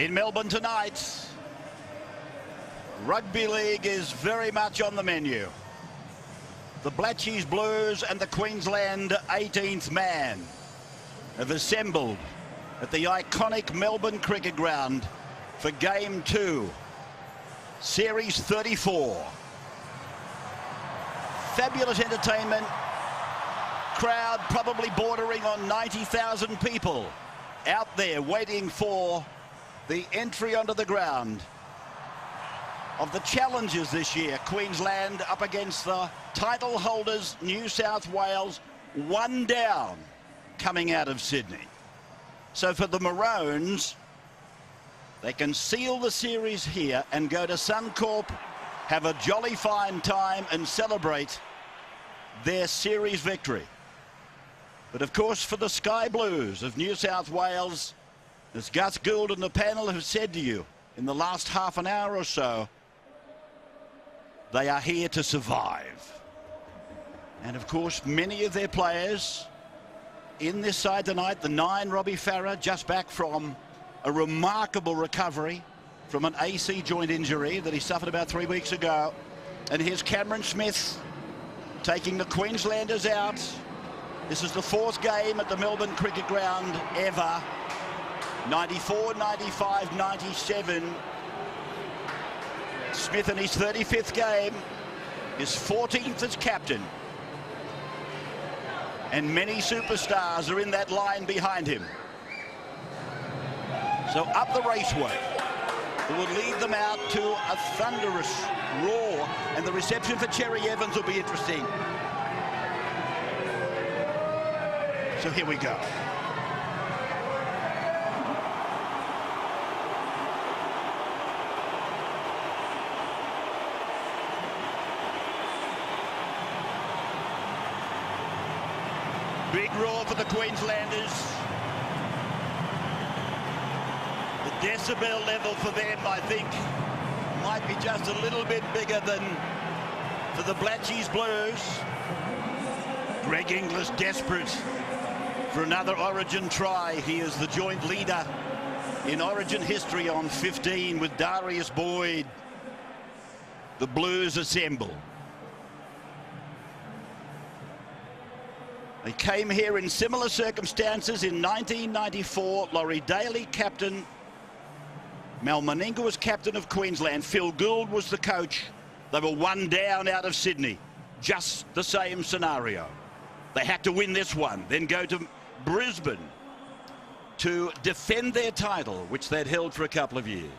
In Melbourne tonight, rugby league is very much on the menu. The Blatchies Blues and the Queensland 18th man have assembled at the iconic Melbourne Cricket Ground for Game 2, Series 34. Fabulous entertainment, crowd probably bordering on 90,000 people out there waiting for the entry onto the ground of the challengers this year. Queensland up against the title holders, New South Wales, one down coming out of Sydney. So for the Maroons, they can seal the series here and go to Suncorp, have a jolly fine time and celebrate their series victory. But of course, for the Sky Blues of New South Wales, as Gus Gould and the panel have said to you in the last half an hour or so, they are here to survive. And of course, many of their players in this side tonight, the 9, Robbie Farah, just back from a remarkable recovery from an AC joint injury that he suffered about 3 weeks ago. And here's Cameron Smith taking the Queenslanders out. This is the 4th game at the Melbourne Cricket Ground ever. 94, 95, 97. Smith in his 35th game, his 14th as captain. And many superstars are in that line behind him. So up the raceway, it will lead them out to a thunderous roar. And the reception for Cherry Evans will be interesting. So here we go. Big roar for the Queenslanders. The decibel level for them, I think, might be just a little bit bigger than for the Blatchies Blues. Greg Inglis desperate for another Origin try. He is the joint leader in Origin history on 15 with Darius Boyd. The Blues assemble. They came here in similar circumstances in 1994. Laurie Daly, captain. Mal Meninga was captain of Queensland. Phil Gould was the coach. They were one down out of Sydney. Just the same scenario. They had to win this one, then go to Brisbane to defend their title, which they'd held for a couple of years.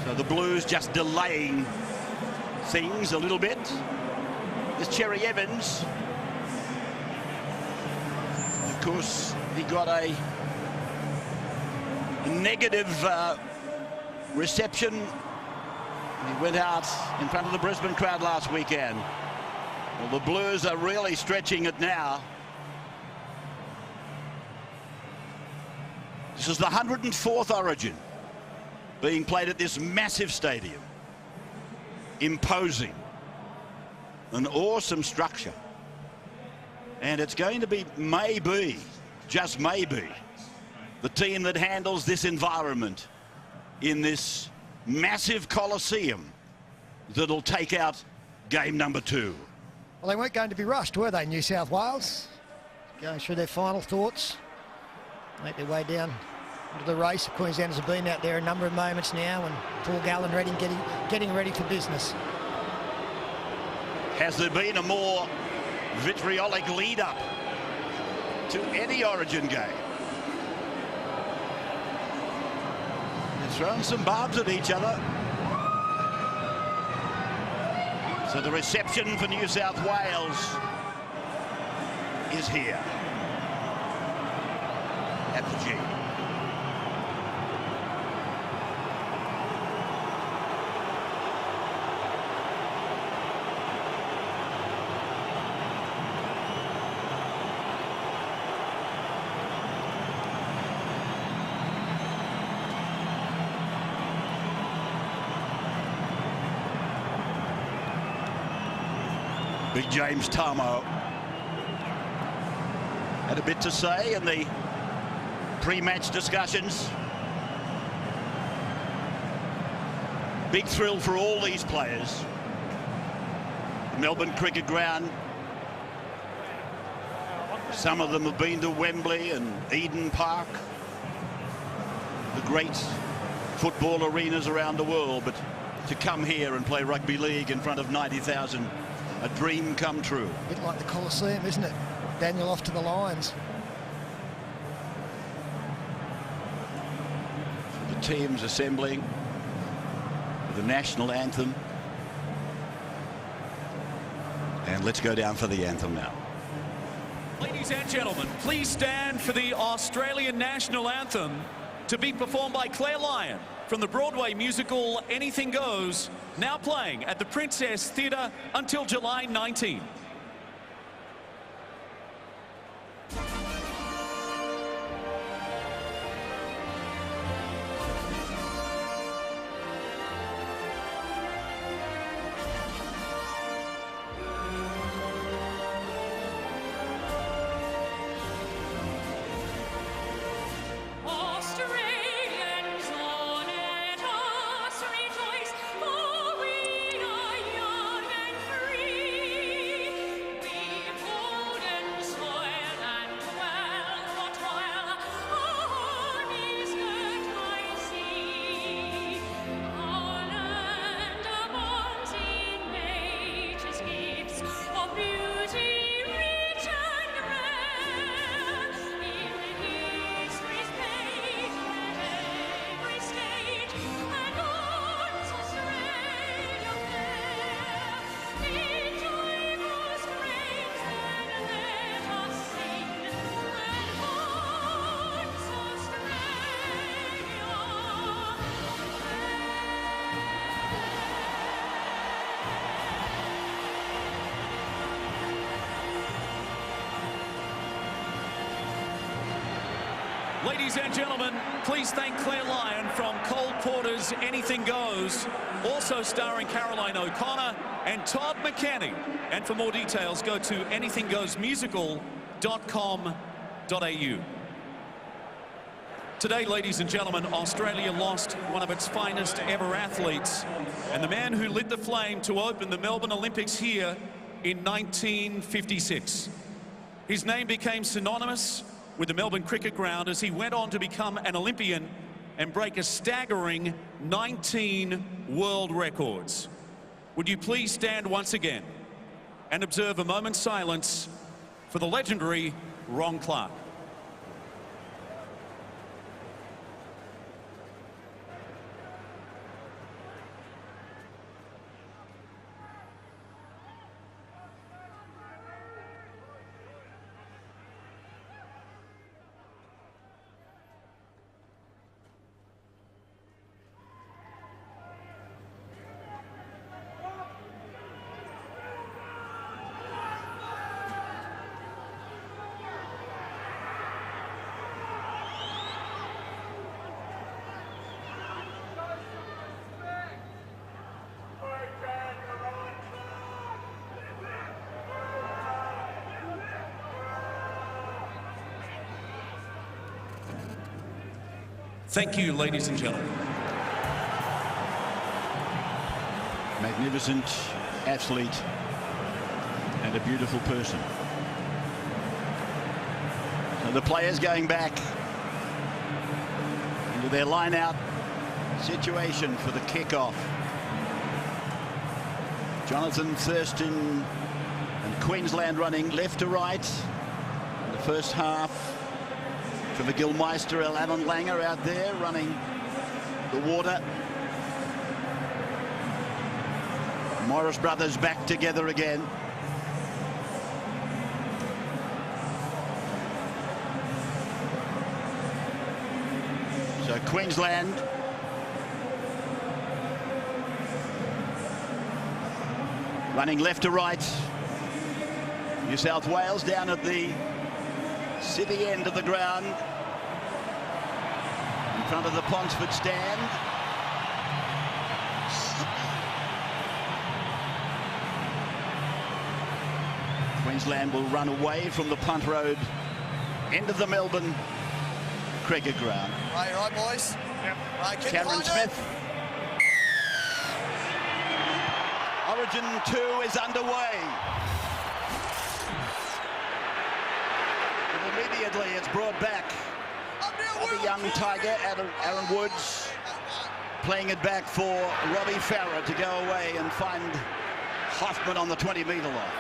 So the Blues just delaying things a little bit. There's Cherry Evans. Of course, he got a negative reception. He went out in front of the Brisbane crowd last weekend. Well, the Blues are really stretching it now. This is the 104th Origin being played at this massive stadium. Imposing. An awesome structure. And it's going to be maybe, just maybe, the team that handles this environment in this massive Coliseum that'll take out game number 2. Well, they weren't going to be rushed, were they, New South Wales? Going through their final thoughts, make their way down into the race. The Queenslanders have been out there a number of moments now, and Paul Gallen getting ready for business. Has there been a more vitriolic lead-up to any Origin game? They're throwing some barbs at each other. So the reception for New South Wales is here at the G. Big James Tamo had a bit to say in the pre-match discussions. Big thrill for all these players. The Melbourne Cricket Ground. Some of them have been to Wembley and Eden Park, the great football arenas around the world, but to come here and play rugby league in front of 90,000, a dream come true. A bit like the Coliseum, isn't it? Daniel off to the Lions. The teams assembling with the national anthem. And let's go down for the anthem now. Ladies and gentlemen, please stand for the Australian National Anthem to be performed by Claire Lyon from the Broadway musical Anything Goes, now playing at the Princess Theatre until July 19. Ladies and gentlemen, please thank Claire Lyon from Cole Porter's Anything Goes, also starring Caroline O'Connor and Todd McKenney. And for more details, go to anythinggoesmusical.com.au. Today, ladies and gentlemen, Australia lost one of its finest ever athletes, and the man who lit the flame to open the Melbourne Olympics here in 1956. His name became synonymous with the Melbourne Cricket Ground as he went on to become an Olympian and break a staggering 19 world records. Would you please stand once again and observe a moment's silence for the legendary Ron Clark. Thank you, ladies and gentlemen. Magnificent athlete and a beautiful person. So the players going back into their line-out situation for the kick-off. Jonathan Thurston and Queensland running left to right in the first half. Trevor Gilmeister, Alan Langer out there running the water. Morris brothers back together again. So Queensland running left to right. New South Wales down at the city end of the ground in front of the Ponsford stand. Queensland will run away from the punt road end of the Melbourne cricket ground. Right, boys. Yep. Right, Cameron Smith. Origin 2 is underway. And immediately it's brought back by the young Tiger, Aaron Woods, playing it back for Robbie Farah to go away and find Hoffman on the 20-metre line.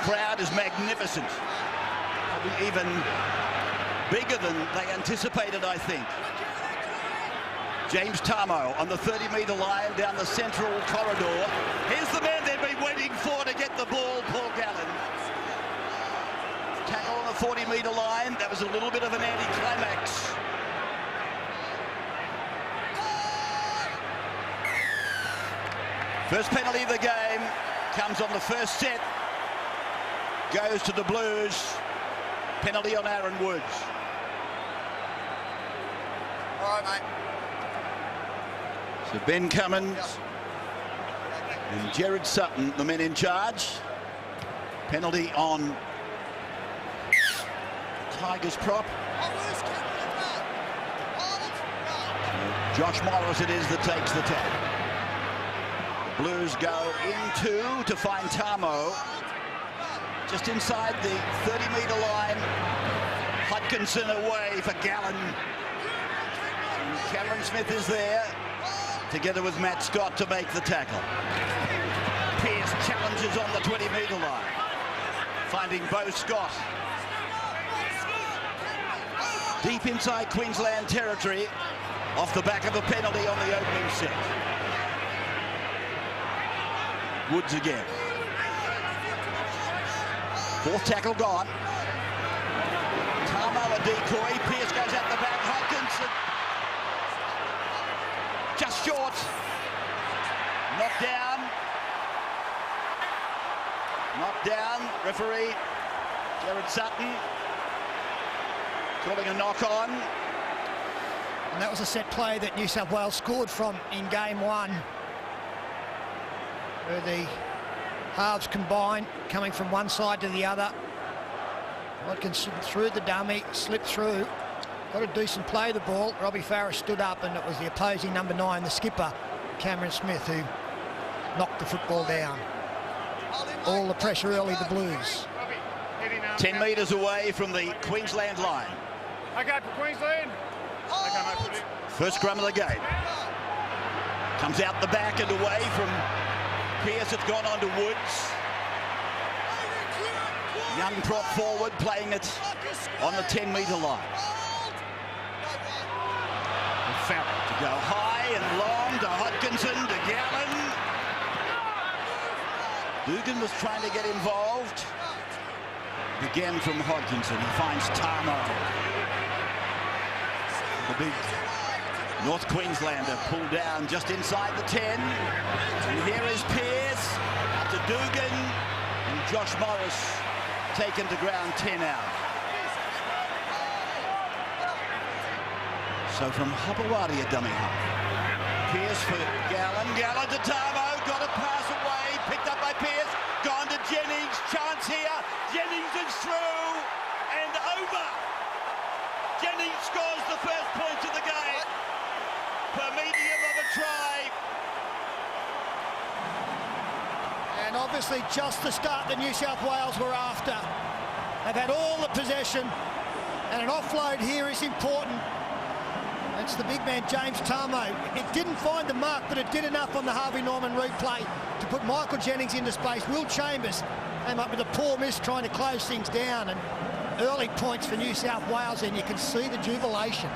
Crowd is magnificent. Probably even bigger than they anticipated, I think. James Tarmo on the 30-metre line down the central corridor. Here's the man they've been waiting for to get the ball, Paul Gallen. Tackle on the 40-metre line. That was a little bit of an anticlimax. First penalty of the game comes on the first set. Goes to the Blues. Penalty on Aaron Woods. All right, mate. So Ben Cummins and Jared Sutton, the men in charge. Penalty on Tigers prop. Josh Morris it is that takes the tap. Blues go in 2 to find Tarmo. Just inside the 30-metre line. Hodkinson away for Gallen. And Cameron Smith is there, together with Matt Scott to make the tackle. Pearce challenges on the 20-metre line, finding Beau Scott. Deep inside Queensland territory, off the back of a penalty on the opening set. Woods again. Fourth tackle gone. Tarmo a decoy. Pearce goes at the back. Hodkinson just short. Knocked down. Knocked down. Referee Jared Sutton calling a knock on. And that was a set play that New South Wales scored from in game 1, where the halves combined, coming from one side to the other. Hodkinson through the dummy, slipped through, got a decent play of the ball. Robbie Farah stood up, and it was the opposing number 9, the skipper, Cameron Smith, who knocked the football down. All the pressure early, the Blues. 10 metres away from the Queensland line. Okay, for Queensland. Okay, mate. First scrum of the game. Comes out the back and away from Pearce. It's gone on to Woods. Young prop forward playing it on the 10-metre line. Farrell to go high and long to Hodkinson, to Gallen. Dugan was trying to get involved. Again from Hodkinson. He finds Tarmo. The big North Queenslander pulled down just inside the 10. And here is Pearce to Dugan, and Josh Morris taken to ground 10 out. So from Hopewadi a dummy half. Pearce for Gallen. Gallen to Tarmo. Got a pass away. Picked up by Pearce. Gone to Jennings. Chance here. Jennings is through and over. Jennings scores the first point of the game. Per medium of a try. And obviously just the start that New South Wales were after. They've had all the possession, and an offload here is important. It's the big man, James Tarmo. It didn't find the mark, but it did enough on the Harvey Norman replay to put Michael Jennings into space. Will Chambers came up with a poor miss trying to close things down, and early points for New South Wales, and you can see the jubilation.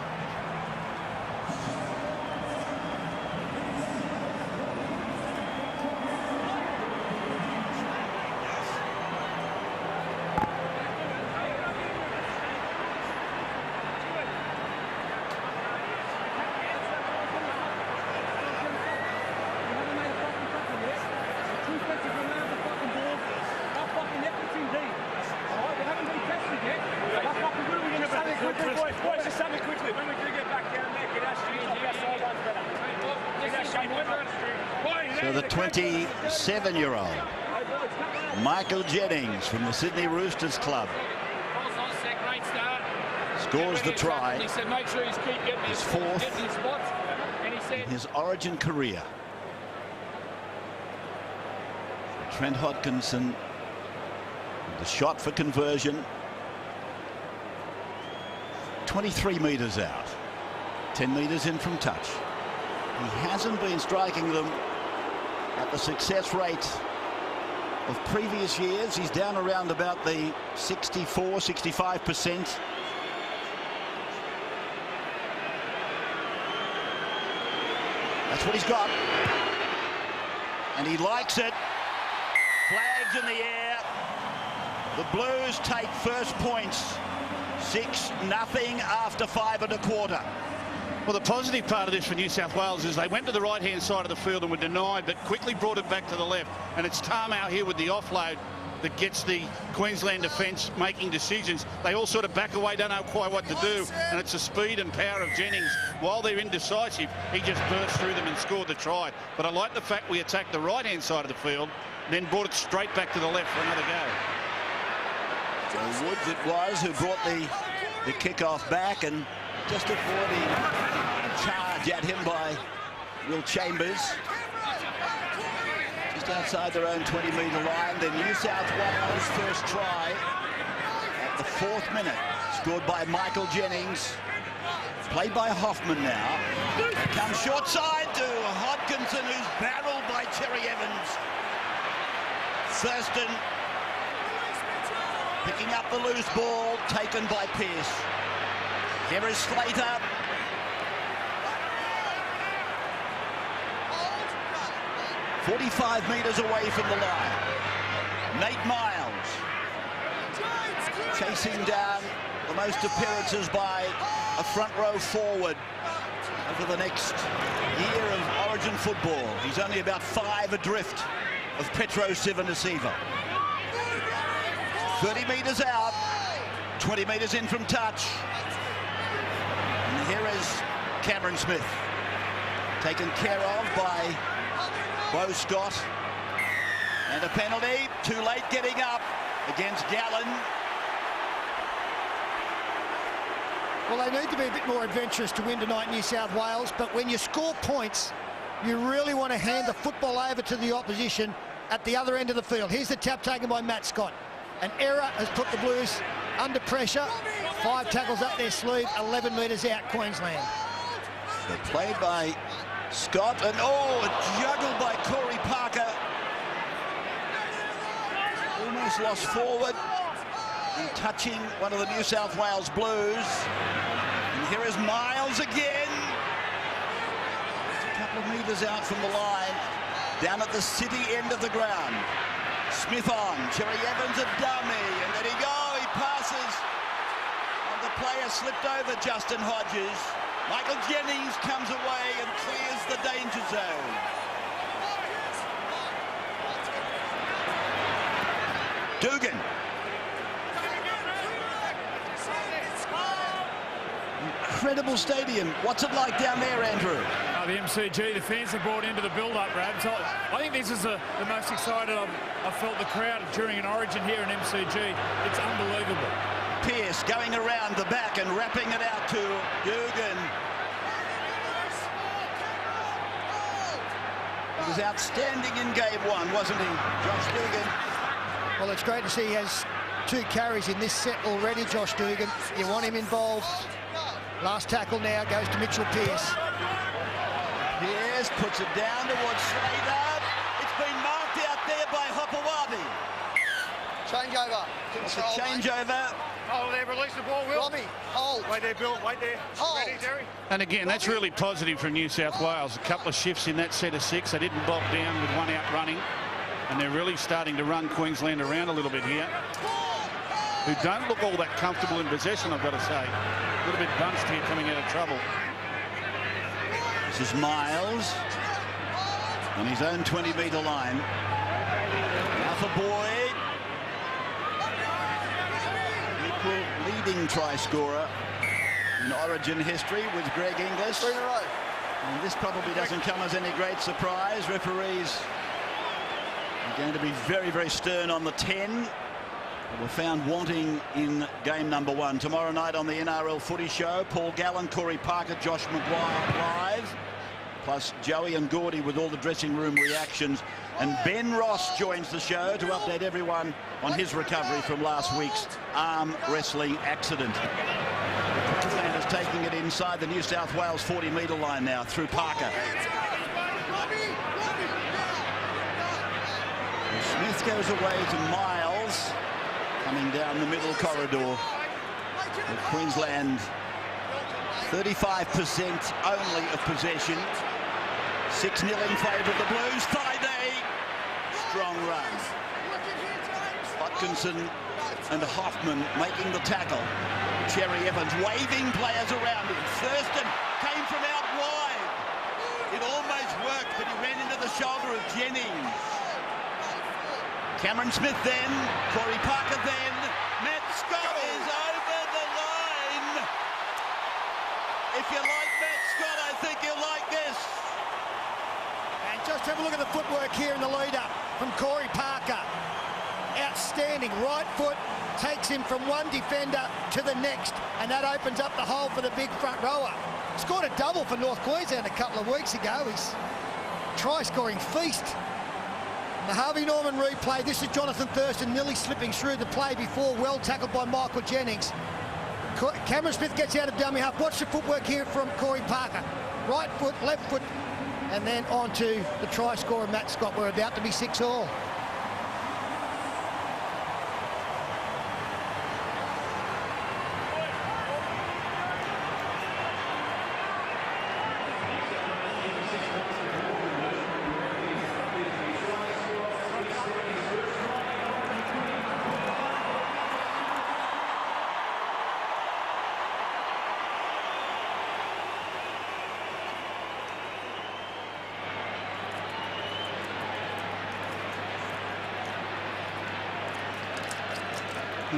So the 27-year-old Michael Jennings from the Sydney Roosters club scores the try. He said, make sure he's keep getting His his fourth getting his spots. And he said, in his Origin career. Trent Hodkinson, the shot for conversion. 23 metres out. 10 metres in from touch. He hasn't been striking them at the success rate of previous years. He's down around about the 64, 65%. That's what he's got. And he likes it. Flags in the air. The Blues take first points. 6-0 after 5 1/4. Well, the positive part of this for New South Wales is they went to the right-hand side of the field and were denied, but quickly brought it back to the left. And it's Tamau here with the offload that gets the Queensland defence making decisions. They all sort of back away, don't know quite what to do, and it's the speed and power of Jennings. While they're indecisive, he just burst through them and scored the try. But I like the fact we attacked the right-hand side of the field, then brought it straight back to the left for another go. So Woods it was who brought the kick-off back, and just avoiding a charge at him by Will Chambers. Just outside their own 20-metre line. Then New South Wales' first try at the 4th minute, scored by Michael Jennings. Played by Hoffman now. Comes short side to Hodkinson, who's barreled by Terry Evans. Thurston picking up the loose ball, taken by Pearce. Here is Slater. "45 metres away from the line. Nate Miles chasing down the most appearances by a front row forward over the next year of Origin football. He's only about 5 adrift of Petro Civoniceva. 30 metres out, 20 metres in from touch. And here is Cameron Smith, taken care of by Beau Scott. And a penalty, too late getting up against Gallen. Well, they need to be a bit more adventurous to win tonight, New South Wales, but when you score points, you really want to hand the football over to the opposition at the other end of the field. Here's the tap taken by Matt Scott. An error has put the Blues under pressure. 5 tackles up their sleeve, 11 metres out, Queensland. But played by Scott, and a juggle by Corey Parker. Almost lost forward and touching one of the New South Wales Blues. And here is Miles again. Just a couple of metres out from the line, down at the city end of the ground. Smith on, Cherry Evans a dummy, and there he go, he passes. And the player slipped over Justin Hodges. Michael Jennings comes away and clears the danger zone. Dugan. Incredible stadium. What's it like down there, Andrew? the MCG, the fans have brought into the build-up, Rabs. I think this is the most excited I've felt the crowd during an Origin here in MCG. It's unbelievable. Pearce going around the back and wrapping it out to Dugan. He was outstanding in game one, wasn't he, Josh Dugan? Well, it's great to see he has 2 carries in this set already, Josh Dugan. You want him involved. Last tackle now goes to Mitchell Pearce. Pearce puts it down towards Slater. It's been marked out there by Hopoabi. Changeover. It's a changeover. Oh, they've released the ball, Will. Robbie, hold. Wait there, Bill. Wait there. Hold. Ready, Terry? And again, that's really positive from New South Wales. A couple of shifts in that set of 6. They didn't bog down with one out running. And they're really starting to run Queensland around a little bit here. Who don't look all that comfortable in possession, I've got to say. A little bit bunched here coming out of trouble. This is Miles on his own 20-metre line. Now for Boyd. Equal leading try scorer in Origin history with Greg Inglis. 3 in a row. And this probably doesn't come as any great surprise. Referees are going to be very, very stern on the 10. were found wanting in game number 1. Tomorrow night on the NRL Footy Show, Paul Gallen, Corey Parker, Josh Maguire live, plus Joey and Gordy with all the dressing room reactions. And Ben Ross joins the show to update everyone on his recovery from last week's arm wrestling accident. Queensland is taking it inside the New South Wales 40-metre line now through Parker. Smith goes away to Miles, coming down the middle corridor. With Queensland 35% only of possession. 6-0 in favour of the Blues. Thaiday, strong run. Hodkinson and Hoffman making the tackle. Cherry Evans waving players around him. Thurston came from out wide. It almost worked, but he ran into the shoulder of Jennings. Cameron Smith then, Corey Parker then, Matt Scott is over the line. If you like Matt Scott, I think you'll like this. And just have a look at the footwork here in the lead-up from Corey Parker. Outstanding. Right foot takes him from one defender to the next, and that opens up the hole for the big front rower. Scored a double for North Queensland a couple of weeks ago. His try-scoring feast. The Harvey Norman replay. This is Jonathan Thurston nearly slipping through the play before, well tackled by Michael Jennings. Cameron Smith gets out of dummy half. Watch the footwork here from Corey Parker. Right foot, left foot, and then on to the try scorer, Matt Scott. We're about to be 6-all.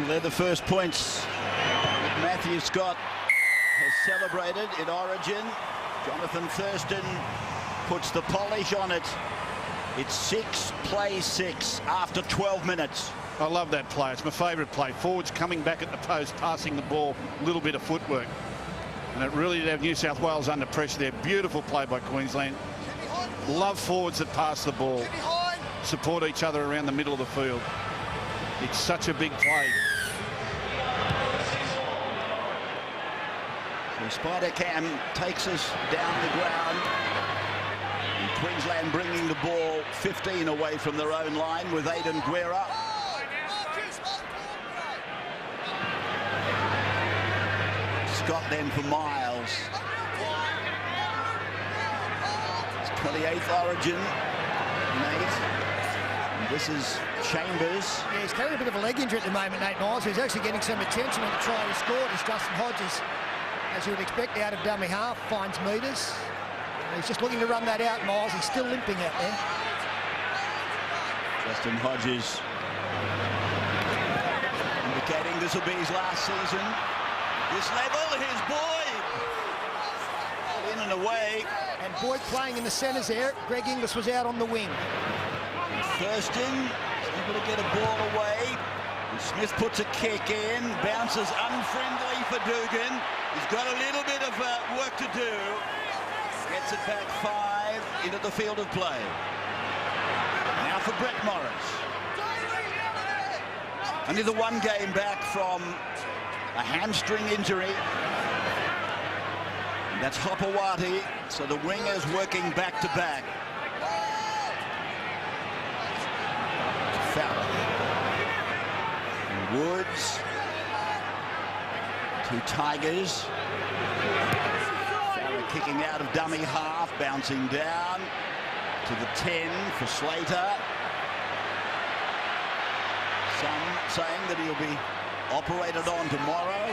They're the first points that Matthew Scott has celebrated in Origin. Jonathan Thurston puts the polish on it. It's 6 play 6 after 12 minutes. I love that play. It's my favourite play. Forwards coming back at the post, passing the ball, a little bit of footwork. And it really did have New South Wales under pressure there. Beautiful play by Queensland. Love forwards that pass the ball, support each other around the middle of the field. It's such a big play. So Spider Cam takes us down the ground. And Queensland bringing the ball 15 away from their own line with Aidan Guerra. Scott then for Miles. It's 28th Origin. And this is Chambers. Yeah, he's carrying a bit of a leg injury at the moment, Nate Miles. He's actually getting some attention on the try he scored as Justin Hodges, as you would expect, out of dummy half, finds metres. He's just looking to run that out, Miles. He's still limping out there. Justin Hodges indicating this will be his last season. This level, here's Boyd. In and away. And Boyd playing in the centres there. Greg Inglis was out on the wing. Thurston able to get a ball away. And Smith puts a kick in. Bounces unfriendly for Dugan. He's got a little bit of work to do. Gets it back 5 into the field of play. Now for Brett Morris. Only the one game back from a hamstring injury. And that's Hopewadi. So the wingers working back to back. Fowler. Woods. 2 Tigers. Fowler kicking out of dummy half, bouncing down to the 10 for Slater. Some saying that he'll be operated on tomorrow.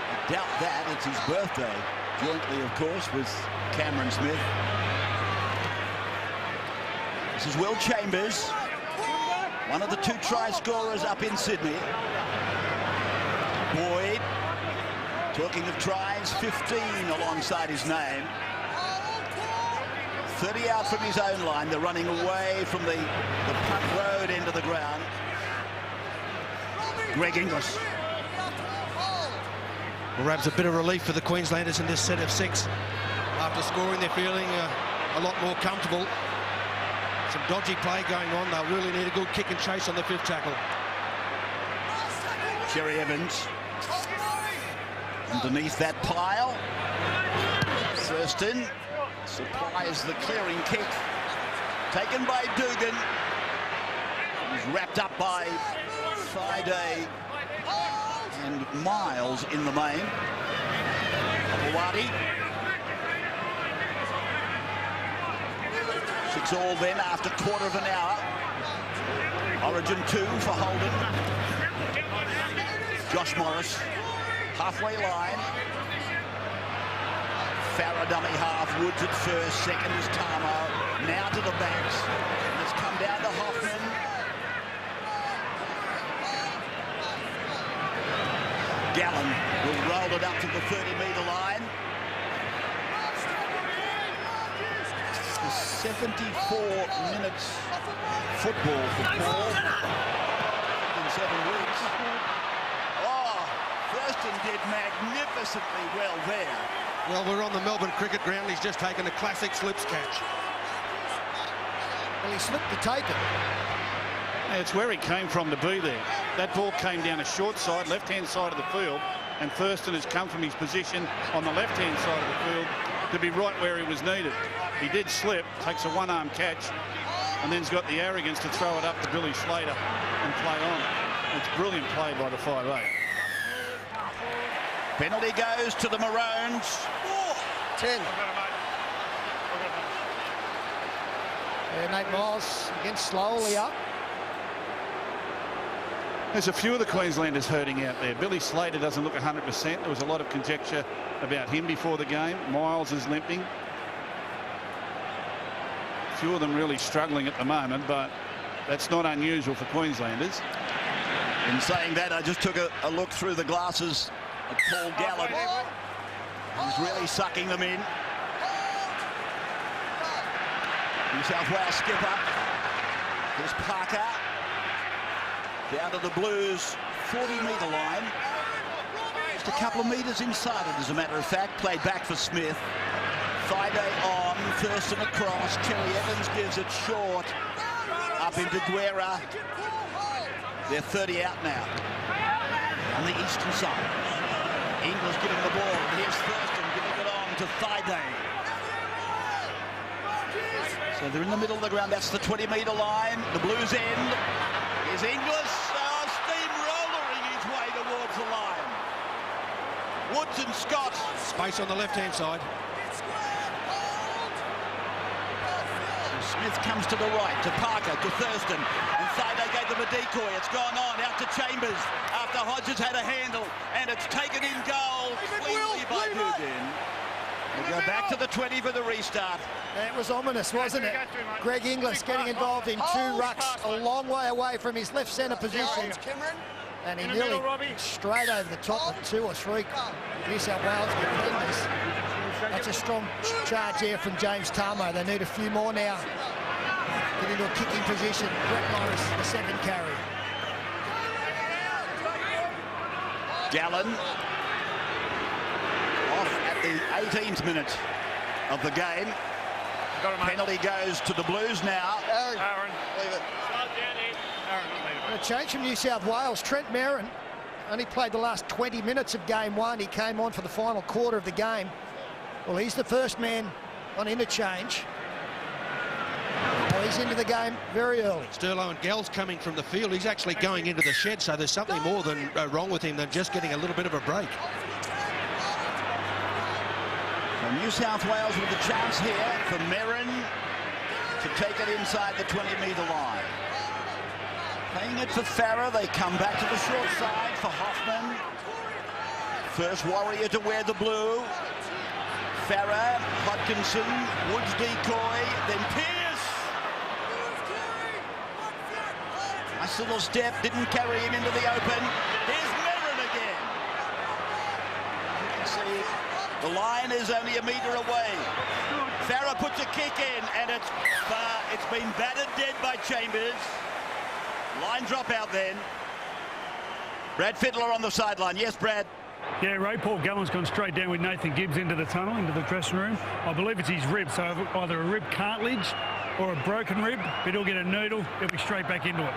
I doubt that. It's his birthday, jointly, of course, with Cameron Smith. This is Will Chambers, one of the 2 try scorers up in Sydney. Boyd, talking of tries, 15 alongside his name. 30 out from his own line. They're running away from the punt road end of the ground. Greg Inglis. Well, Rabs, a bit of relief for the Queenslanders in this set of 6. After scoring, they're feeling a lot more comfortable. Some dodgy play going on. They'll really need a good kick and chase on the 5th tackle. Cherry Evans underneath that pile. Thurston supplies the clearing kick. Taken by Dugan. He's wrapped up by Friday and Miles in the main. Awadi. 6-all then after quarter of an hour. Origin 2 for Holden. Josh Morris, halfway line. Farah dummy half, Woods at first, second is Tamo. Now to the backs. It's come down to Hoffman. Gallen will roll it up to the 30-metre line. 74 minutes football for Paul in 7 weeks. Oh, Thurston did magnificently well there. Well, we're on the Melbourne cricket ground. He's just taken a classic slips catch. Well, he slipped to take it. It's where he came from to be there. That ball came down a short side, left-hand side of the field, and Thurston has come from his position on the left-hand side of the field to be right where he was needed. He did slip, takes a one-arm catch, and then's got the arrogance to throw it up to Billy Slater and play on. It's brilliant play by the 5'8". Penalty goes to the Maroons. 10. And Nate Miles again slowly up. There's a few of the Queenslanders hurting out there. Billy Slater doesn't look 100%. There was a lot of conjecture about him before the game. Miles is limping. A few of them really struggling at the moment, but that's not unusual for Queenslanders. In saying that, I just took a look through the glasses at Paul Gallen. He's really sucking them in. New South Wales skipper. Here's Parker. Down to the Blues 40-metre line. Just a couple of metres inside it, as a matter of fact. Played back for Smith. Friday on, Thurston across. Cherry Evans gives it short. Up into Guerra. They're 30 out now. On the eastern side. Inglis giving the ball. Here's Thurston giving it on to Friday. So they're in the middle of the ground. That's the 20-metre line. The Blues end. Is Inglis steamrollering his way towards the line. Woods and Scott. Space on the left-hand side. Smith comes to the right, to Parker, to Thurston. And Friday gave them a decoy. It's gone on, out to Chambers after Hodges had a handle. And it's taken in goal cleanly by Dugan. We'll go back to the 20 for the restart. It was ominous, wasn't it? Greg Inglis getting involved in 2 rucks a long way away from his left centre position. And he nearly straight over the top of 2 or 3 New South Wales defenders. That's a strong charge there from James Tamo. They need a few more now. Get into a kicking position. Brett Morris, the second carry. Gallen off at the 18th minute of the game. Penalty goes to the Blues now. Aaron, leave it. A change from New South Wales. Trent Merrin only played the last 20 minutes of game 1. He came on for the final quarter of the game. Well, he's the first man on interchange. Well, he's into the game very early. Sterlo and Gell's coming from the field. He's actually going into the shed, so there's something more than wrong with him than just getting a little bit of a break. So New South Wales with a chance here for Merrin to take it inside the 20-metre line. Playing it for Farah. They come back to the short side for Hoffman. First Warrior to wear the blue. Farah, Hodkinson, Woods decoy, then Pearce. Nice little step, didn't carry him into the open. Here's Merrin again. You can see the line is only a metre away. Farah puts a kick in, and it's been battered dead by Chambers. Line drop out then. Brad Fittler on the sideline. Yes, Brad. Yeah, Ray Paul Gallen's gone straight down with Nathan Gibbs into the tunnel, into the dressing room. I believe it's his rib, so either a rib cartilage or a broken rib, but he'll get a needle, he'll be straight back into it.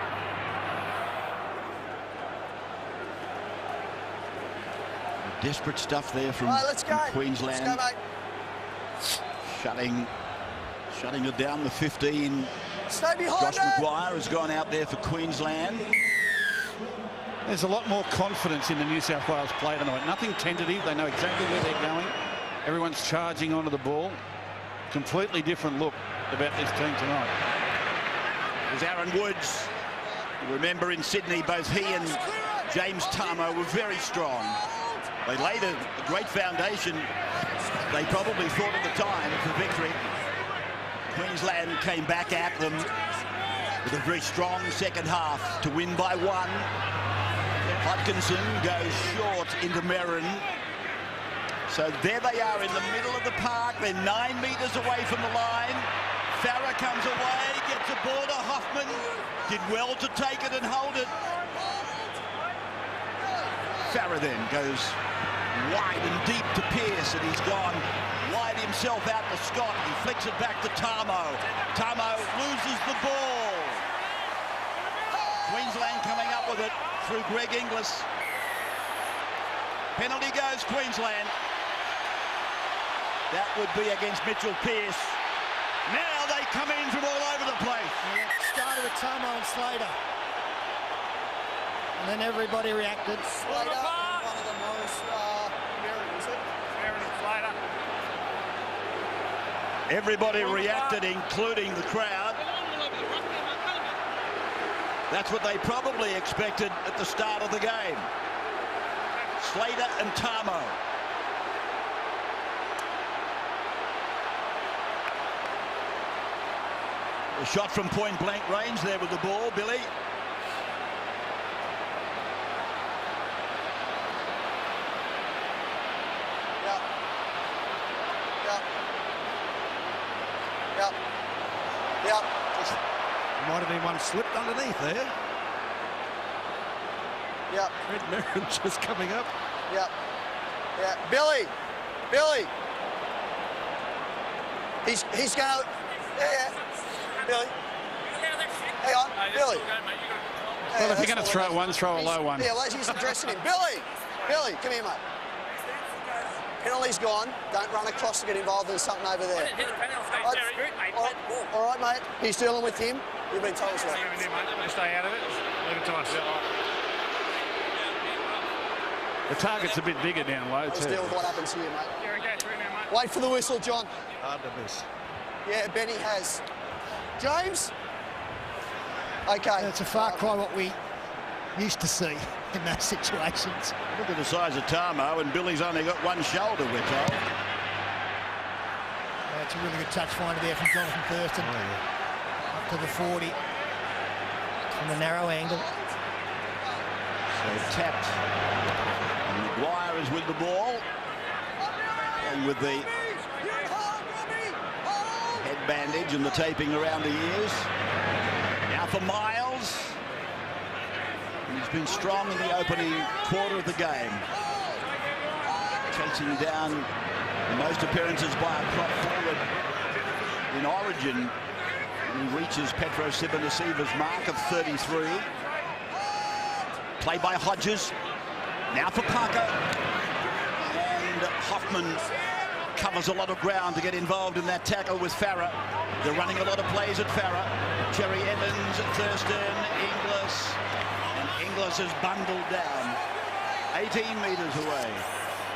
Desperate stuff there from, let's go. from Queensland. Let's go, mate. Shutting it down the 15. Stay behind Josh it. Maguire has gone out there for Queensland. There's a lot more confidence in the New South Wales play tonight. Nothing tentative. They know exactly where they're going. Everyone's charging onto the ball. Completely different look about this team tonight. There's Aaron Woods. You remember in Sydney, both he and James Tamo were very strong. They laid a great foundation. They probably thought at the time for victory. Queensland came back at them with a very strong second half to win by 1. Hodkinson goes short into Merrin. So there they are in the middle of the park. They're 9 metres away from the line. Farah comes away, gets a ball to Hoffman. Did well to take it and hold it. Farah then goes wide and deep to Pearce, and he's gone wide himself out to Scott. He flicks it back to Tamo. Tamo loses the ball. Queensland coming up with it through Greg Inglis. Penalty goes Queensland. That would be against Mitchell Pearce. Now they come in from all over the place. And it started with Tamo and Slater. And then everybody reacted. Slater, one of the most, is it? Slater. Everybody reacted, including the crowd. That's what they probably expected at the start of the game. Slater and Tamo. A shot from point blank range there with the ball, Billy. Yep. Might have been one slipped underneath there. Yep. Fred Merrin just coming up. Yep. Yeah. Billy. He's going to... Yeah. Billy. Hang on. Billy. Well, if you're going to throw one, throw a low one. Yeah, he's addressing him. Billy, come here, mate. Penalty's gone. Don't run across to get involved in something over there. All right, mate. He's dealing with him. You've been told so. Stay out of it. Leave it to us. The target's a bit bigger down low, Let's too. deal with what happens here, mate. Wait for the whistle, John. Hard to miss. Yeah, Benny has. James? Okay. It's a far cry what we used to see in those situations. Look at the size of Tamo, and Billy's only got one shoulder, we're told. It's a really good touch finder there from Jonathan Thurston. Up to the 40 from the narrow angle. So tapped. And Maguire is with the ball. And with the head bandage and the taping around the ears. Now for Miles. And he's been strong in the opening quarter of the game. Chasing down the most appearances by a prop forward in Origin. And he reaches Petro Civonicev's mark of 33. Play by Hodges. Now for Parker. And Hoffman covers a lot of ground to get involved in that tackle with Farah. They're running a lot of plays at Farah. Cherry Evans, Thurston, Inglis. And Inglis is bundled down 18 metres away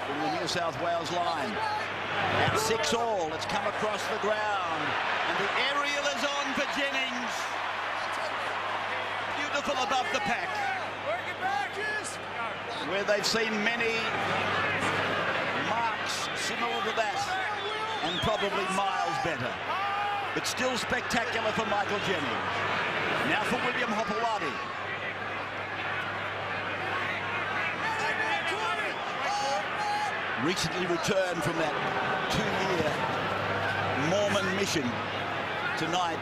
from the New South Wales line. Now 6-all. It's come across the ground. And the aerial is on for Jennings. Beautiful above the pack. Where they've seen many marks similar to that, and probably miles better. But still spectacular for Michael Jennings. Now for William Hopewadi. Recently returned from that 2-year Mormon mission tonight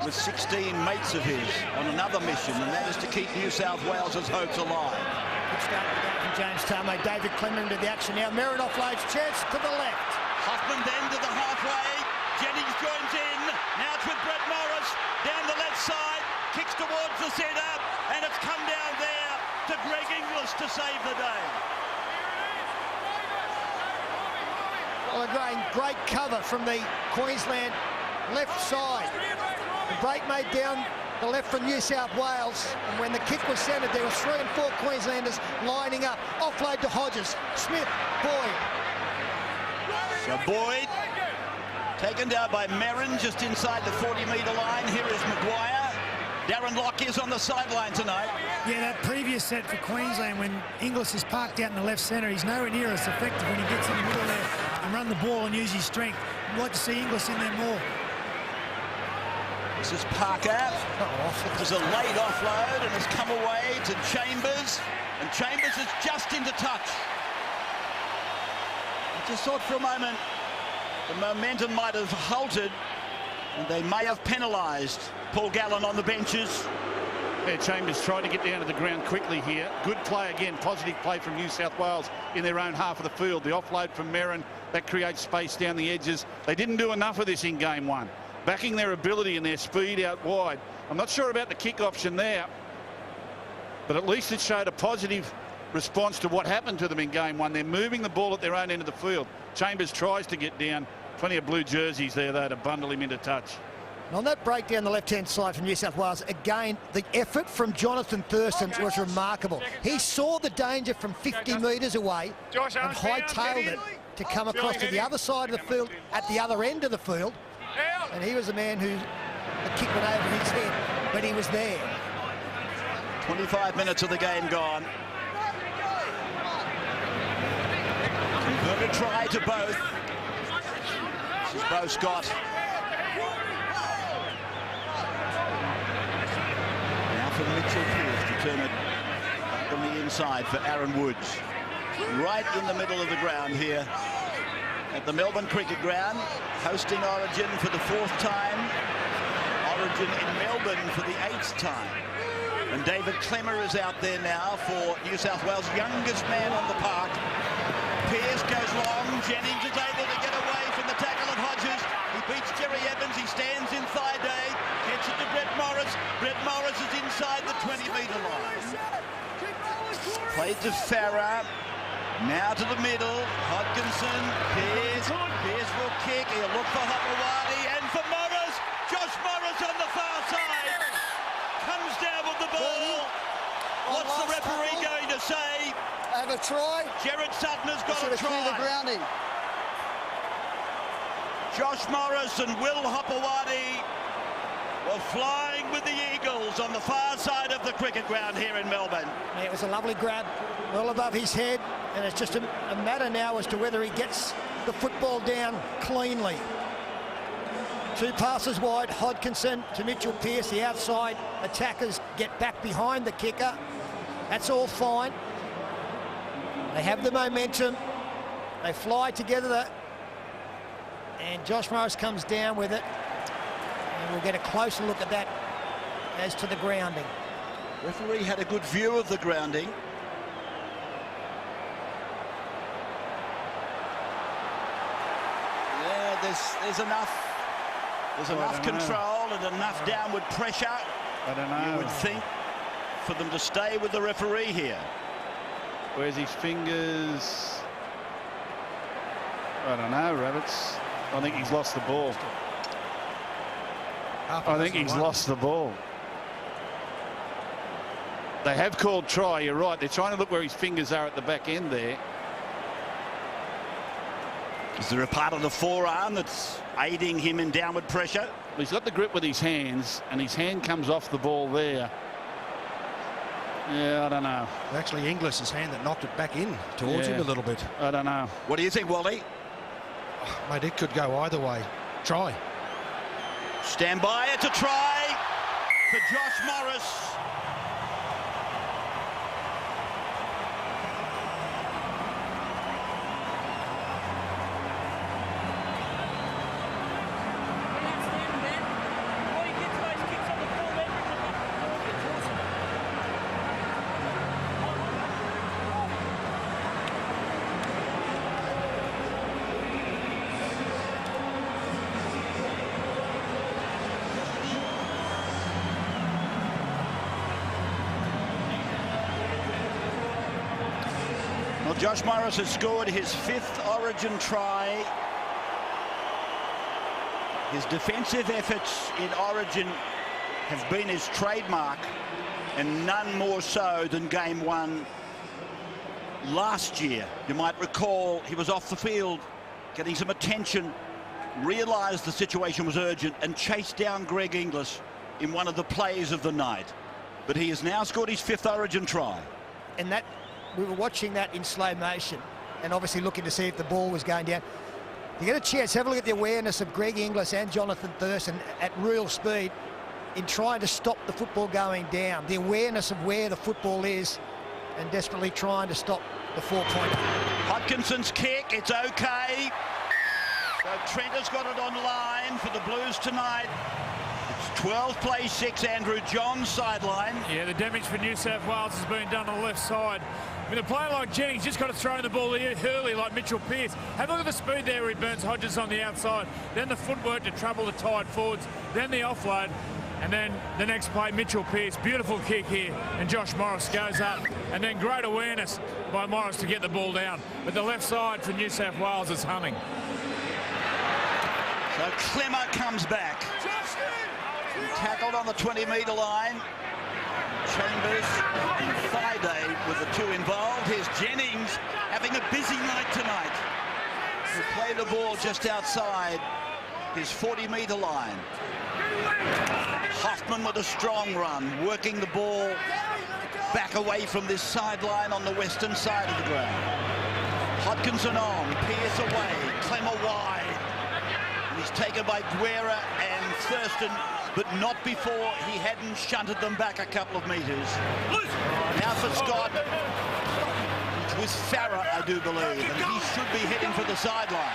with 16 mates of his on another mission, and that is to keep New South Wales' hopes alive. Good start of the game from James Tamo. David Clemmer into the action now. Merrin offloads, chance to the left. Hoffman then to the halfway. Jennings joins in. Now it's with Brett Morris. Down the left side. Kicks towards the centre. And it's come down there to Greg Inglis to save the day. Well, again, great cover from the Queensland left side. The break made down the left from New South Wales. And when the kick was centred, there were 3 and 4 Queenslanders lining up. Offload to Hodges. Smith, Boyd. So Boyd taken down by Merrin just inside the 40-metre line. Here is Maguire. Darren Lock is on the sideline tonight. Yeah, that previous set for Queensland when Inglis is parked out in the left centre, he's nowhere near as effective when he gets in the middle there and run the ball and use his strength. I'd like to see Inglis in there more. This is Parker. It was a late offload and has come away to Chambers. And Chambers is just into touch. I just thought for a moment the momentum might have halted and they may have penalised Paul Gallen on the benches. Yeah, Chambers tried to get down to the ground quickly here. Good play again, positive play from New South Wales in their own half of the field. The offload from Merrin, that creates space down the edges. They didn't do enough of this in game one. Backing their ability and their speed out wide. I'm not sure about the kick option there, but at least it showed a positive response to what happened to them in game one. They're moving the ball at their own end of the field. Chambers tries to get down. Plenty of blue jerseys there, though, to bundle him into touch. And on that break down the left-hand side from New South Wales, again, the effort from Jonathan Thurston was remarkable. He saw the danger from 50 metres away and hightailed it to come across to the other side of the field at the other end of the field. And he was the man who the kick went over his head, but he was there. 25 minutes of the game gone. Converted try to both. This is Beau Scott. Now for Mitchell Pearce to turn it back on the inside for Aaron Woods. Right in the middle of the ground here at the Melbourne Cricket Ground, hosting Origin for the 4th time. Origin in Melbourne for the 8th time. And David Clemmer is out there now for New South Wales, youngest man on the park. Pearce goes long. Jennings is able to get away from the tackle of Hodges. He beats Jerry Evans. He stands in Thaiday. Gets it to Brett Morris. Brett Morris is inside the 20-metre line. Played to Farah. Now to the middle. Hodkinson. Pearce. Pearce will kick. He'll look for Hopewadi. And for Morris. Josh Morris on the far side. Comes down with the ball. What's the referee going to say? Have a try. Jared Sutton has got a try. The grounding. Josh Morris and Will Hopewadi were flying with the Eagles on the far side of the cricket ground here in Melbourne. Yeah, it was a lovely grab, well above his head, and it's just a matter now as to whether he gets the football down cleanly. 2 passes wide, Hodkinson to Mitchell Pearce, the outside attackers get back behind the kicker. That's all fine. They have the momentum. They fly together. And Josh Morris comes down with it. And we'll get a closer look at that as to the grounding. Referee had a good view of the grounding. Yeah, there's enough. There's enough control and enough downward pressure. I don't know. You would think for them to stay with the referee here. Where's his fingers? I don't know, Rabbits. I think he's lost the ball. I think he's lost the ball. They have called try, you're right. They're trying to look where his fingers are at the back end there. Is there a part of the forearm that's aiding him in downward pressure? He's got the grip with his hands, and his hand comes off the ball there. Yeah, I don't know. Actually, Inglis's hand that knocked it back in towards him a little bit. I don't know. What do you think, Wally? Oh, mate, it could go either way. Try. Stand by. It's a try for Josh Morris. Josh Morris has scored his 5th Origin try. His defensive efforts in Origin have been his trademark, and none more so than game 1 last year. You might recall he was off the field getting some attention, realised the situation was urgent and chased down Greg Inglis in one of the plays of the night. But he has now scored his 5th Origin try. And that, we were watching that in slow motion and obviously looking to see if the ball was going down. You get a chance, have a look at the awareness of Greg Inglis and Jonathan Thurston at real speed in trying to stop the football going down. The awareness of where the football is and desperately trying to stop the 4-pointer. Hodkinson's kick, it's okay. So Trent has got it on line for the Blues tonight. It's 12 plays 6, Andrew Johns sideline. Yeah, the damage for New South Wales has been done on the left side. With a player like Jennings, just got to throw the ball early like Mitchell Pearce. Have a look at the speed there where he burns Hodges on the outside. Then the footwork to trouble the tight forwards. Then the offload. And then the next play, Mitchell Pearce. Beautiful kick here. And Josh Morris goes up. And then great awareness by Morris to get the ball down. But the left side for New South Wales is humming. So Clemmer comes back. Tackled on the 20-metre line. Chambers and Friday with the 2 involved. Here's Jennings having a busy night tonight. He played the ball just outside his 40-metre line. Hoffman with a strong run, working the ball back away from this sideline on the western side of the ground. Hodkinson on, Pearce away, Clemmer wide. And he's taken by Guerra and Thurston, but not before he hadn't shunted them back a couple of metres. Now for Scott. It's with Farah, I do believe, and he should be heading for the sideline.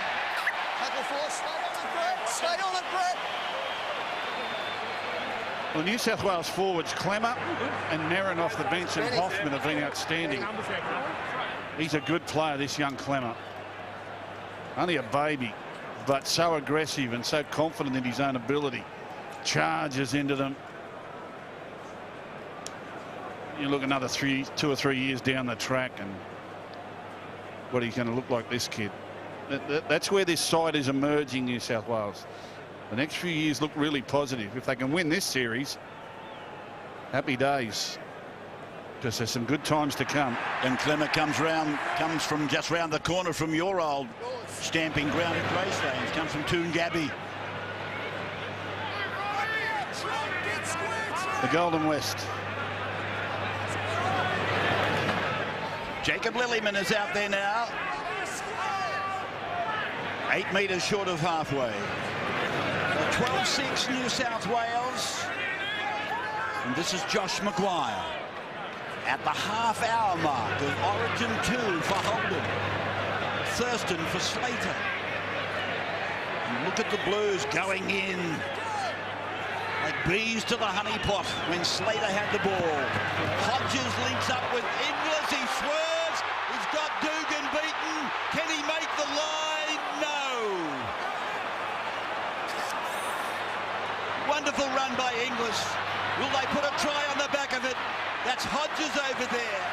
Tackle force, stay on it, Brett. Stay on it, Brett. Well, New South Wales forwards Clemmer and Merrin off the bench and Hoffman have been outstanding. He's a good player, this young Clemmer. Only a baby, but so aggressive and so confident in his own ability. Charges into them. You look another 2 or 3 years down the track and what he's going to look like, this kid. That's where this side is emerging, New South Wales. The next few years look really positive. If they can win this series, happy days. Because there's some good times to come. And Clemmer comes from just round the corner from your old stamping ground at Gracelands. Comes from Toongabbie. The Golden West. Jacob Lillyman is out there now. 8 metres short of halfway. 12-6 New South Wales. And this is Josh Maguire. At the half-hour mark of Origin 2 for Holden. Thurston for Slater. And look at the Blues going in like bees to the honey pot when Slater had the ball. Hodges links up with Inglis. He swerves. He's got Dugan beaten. Can he make the line? No. Wonderful run by Inglis. Will they put a try on the back of it? That's Hodges over there.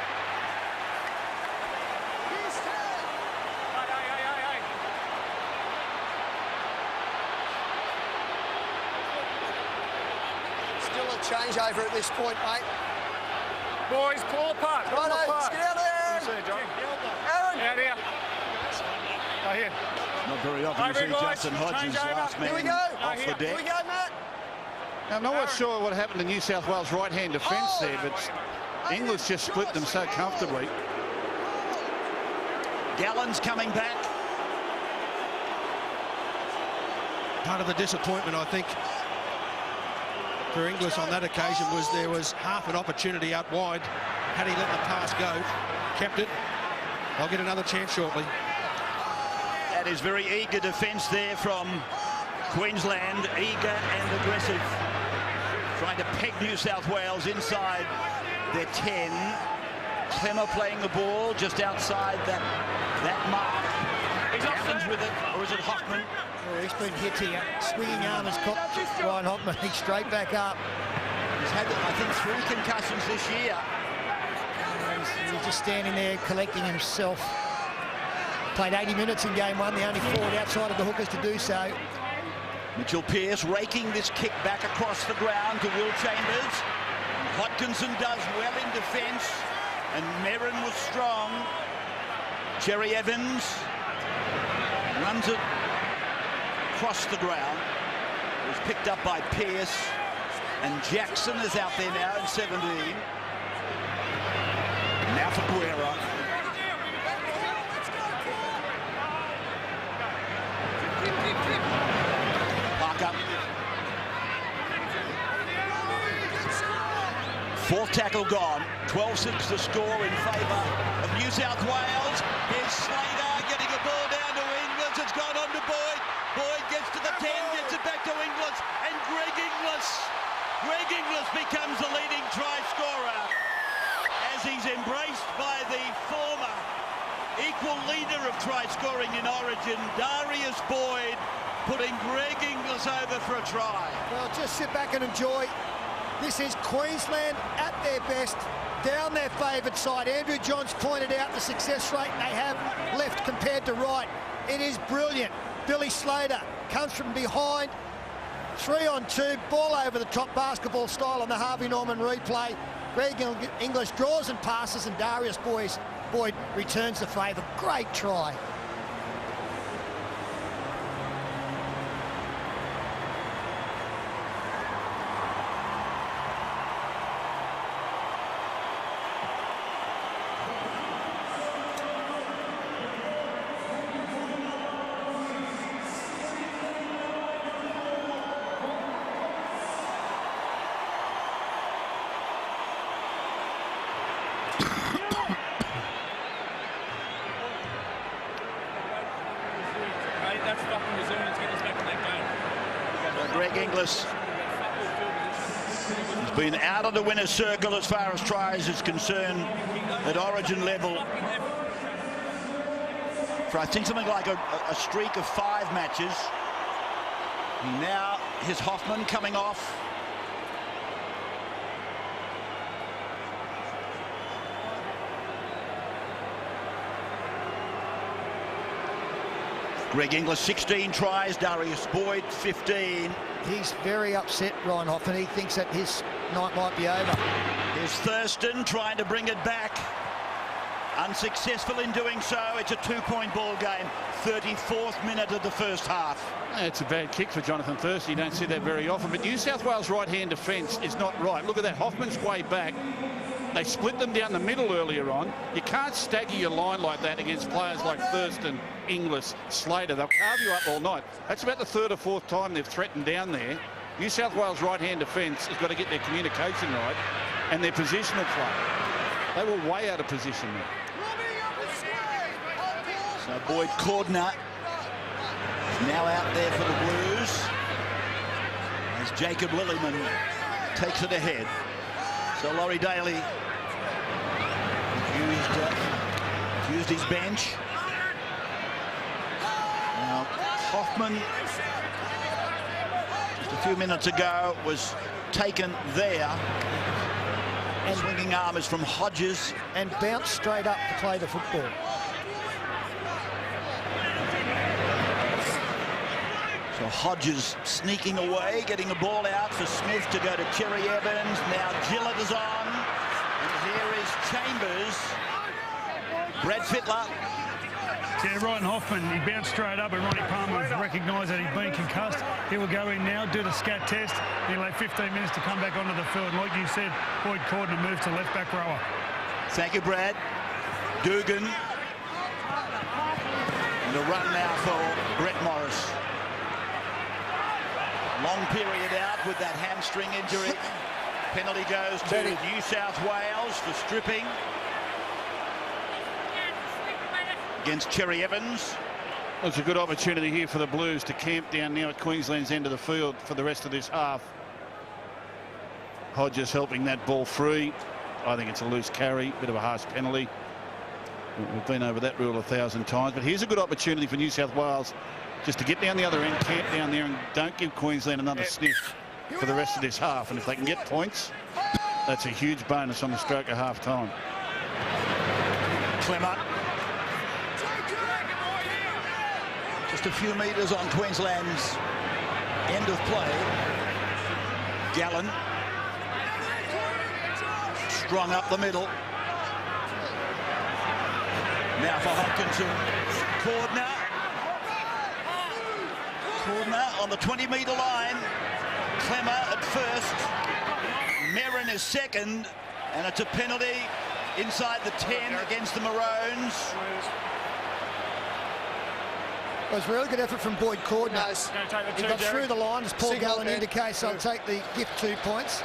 Still a changeover at this point, mate. Boys, pull apart. Pull Righto, let's apart. get out of there, Aaron. Out here. Right here. Not very often you see Justin Hodges last man Here we go. off the Here deck. we go, Matt. Now, I'm not sure what happened to New South Wales right-hand defence there, but Inglis just split them so comfortably. Gallen's coming back. Part of the disappointment, I think, for Inglis on that occasion was there was half an opportunity out wide. Had he let the pass go, kept it, I'll get another chance shortly. That is very eager defence there from Queensland, eager and aggressive. Trying to peg New South Wales inside their 10. Clemmer playing the ball just outside that mark. Happens with it, or is it Hoffman? Oh, he's been hit here. Swinging arm has caught Ryan Hoffman. He's straight back up. He's had, I think, 3 concussions this year. He's just standing there collecting himself. Played 80 minutes in game one, the only forward outside of the hookers to do so. Mitchell Pearce raking this kick back across the ground to Will Chambers. Hodkinson does well in defence, and Merrin was strong. Cherry Evans runs it across the ground. It was picked up by Pearce, and Jackson is out there now in 17. Now for Guerra. Parker. Fourth tackle gone. 12-6 the score in favour of New South Wales. Here's Slater getting a ball down to Inglis. It's gone on to Boyd. Boyd gets to the 10, gets it back to Inglis, and Greg Inglis becomes the leading try scorer as he's embraced by the former equal leader of try scoring in Origin, Darius Boyd, putting Greg Inglis over for a try. Well, just sit back and enjoy. This is Queensland at their best, down their favoured side. Andrew Johns pointed out the success rate they have left compared to right. It is brilliant. Billy Slater comes from behind, 3-on-2, ball over the top, basketball style on the Harvey Norman replay. Greg Inglis draws and passes, and Darius Boyd returns the favour. Great try. Greg Inglis has been out of the winner's circle as far as tries is concerned at Origin level for I think something like a streak of 5 matches. Now here's Hoffman coming off. Greg Inglis 16 tries, Darius Boyd 15. He's very upset, Ryan Hoffman. He thinks that his night might be over. Here's Thurston trying to bring it back. Unsuccessful in doing so. It's a 2-point ball game. 34th minute of the first half. It's a bad kick for Jonathan Thurston. You don't see that very often. But New South Wales right-hand defence is not right. Look at that. Hoffman's way back. They split them down the middle earlier on. You can't stagger your line like that against players like Thurston, Inglis, Slater. They'll carve you up all night. That's about the 3rd or 4th time they've threatened down there. New South Wales right-hand defence has got to get their communication right and their positional play. They were way out of position there. So Boyd Cordner is now out there for the Blues as Jacob Lillyman takes it ahead. So Laurie Daly used his bench. Now Hoffman, just a few minutes ago, was taken there. And swinging arm is from Hodges. And bounced straight up to play the football. So Hodges sneaking away, getting a ball out for Smith to go to Cherry Evans. Now Gillett is on. And here is Chambers. Brad Fittler. Yeah, Ryan Hoffman, he bounced straight up, and Ronnie Palmer recognised that he'd been concussed. He will go in now, do the scat test. He'll have 15 minutes to come back onto the field. Like you said, Boyd Cordner moves to left back rower. Thank you, Brad. Dugan. And a run now for Brett Morris. Long period out with that hamstring injury. Penalty goes to New South Wales for stripping against Cherry Evans. It's a good opportunity here for the Blues to camp down now at Queensland's end of the field for the rest of this half. Hodges helping that ball free. I think it's a loose carry, bit of a harsh penalty. We've been over that rule 1,000 times, but here's a good opportunity for New South Wales just to get down the other end, camp down there, and don't give Queensland another sniff for the rest of this half. And if they can get points, that's a huge bonus on the stroke of half time. Clemmer. Just a few metres on Queensland's end of play. Gallen. Strung up the middle. Now for Hodkinson. Cordner on the 20-metre line. Clemmer at first. Merrin is second. And it's a penalty inside the 10 against the Maroons. It was a really good effort from Boyd Cordner. Nice. He got through the line, as Paul Gallen indicates. I'll take the gift 2 points.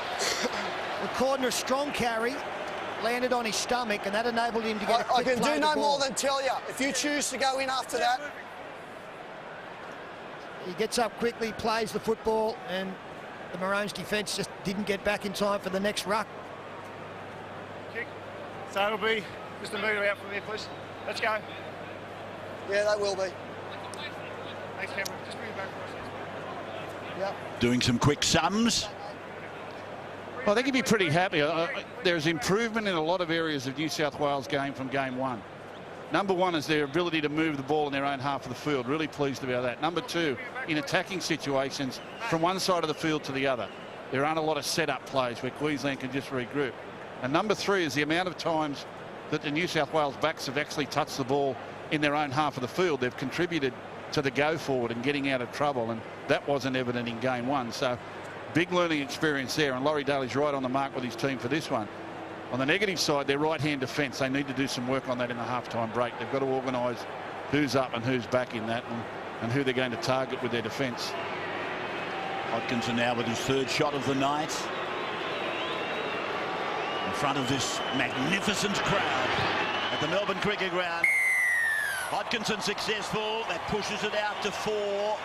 Well, Cordner, strong carry, landed on his stomach, and that enabled him to get a quick I can play do to no ball. more than tell you. If you choose to go in after that. He gets up quickly, plays the football, and the Maroons defence just didn't get back in time for the next ruck. Kick. So it'll be just a move out from there, please. Let's go. Yeah, they will be. Thanks, Cameron. Just bring it back for us. Yep. Doing some quick sums. Well, I think he'd be pretty happy. There's improvement in a lot of areas of New South Wales game from game 1. Number 1 is their ability to move the ball in their own half of the field. Really pleased about that. Number 2, in attacking situations from one side of the field to the other. There aren't a lot of set-up plays where Queensland can just regroup. And number 3 is the amount of times that the New South Wales backs have actually touched the ball in their own half of the field. They've contributed to the go forward and getting out of trouble, and that wasn't evident in game 1. So big learning experience there, and Laurie Daly's right on the mark with his team for this one. On the negative side, their right-hand defence, they need to do some work on that in the half-time break. They've got to organise who's up and who's back in that, and who they're going to target with their defence. Hodkinson now with his 3rd shot of the night. In front of this magnificent crowd at the Melbourne Cricket Ground. Hodkinson successful. That pushes it out to 4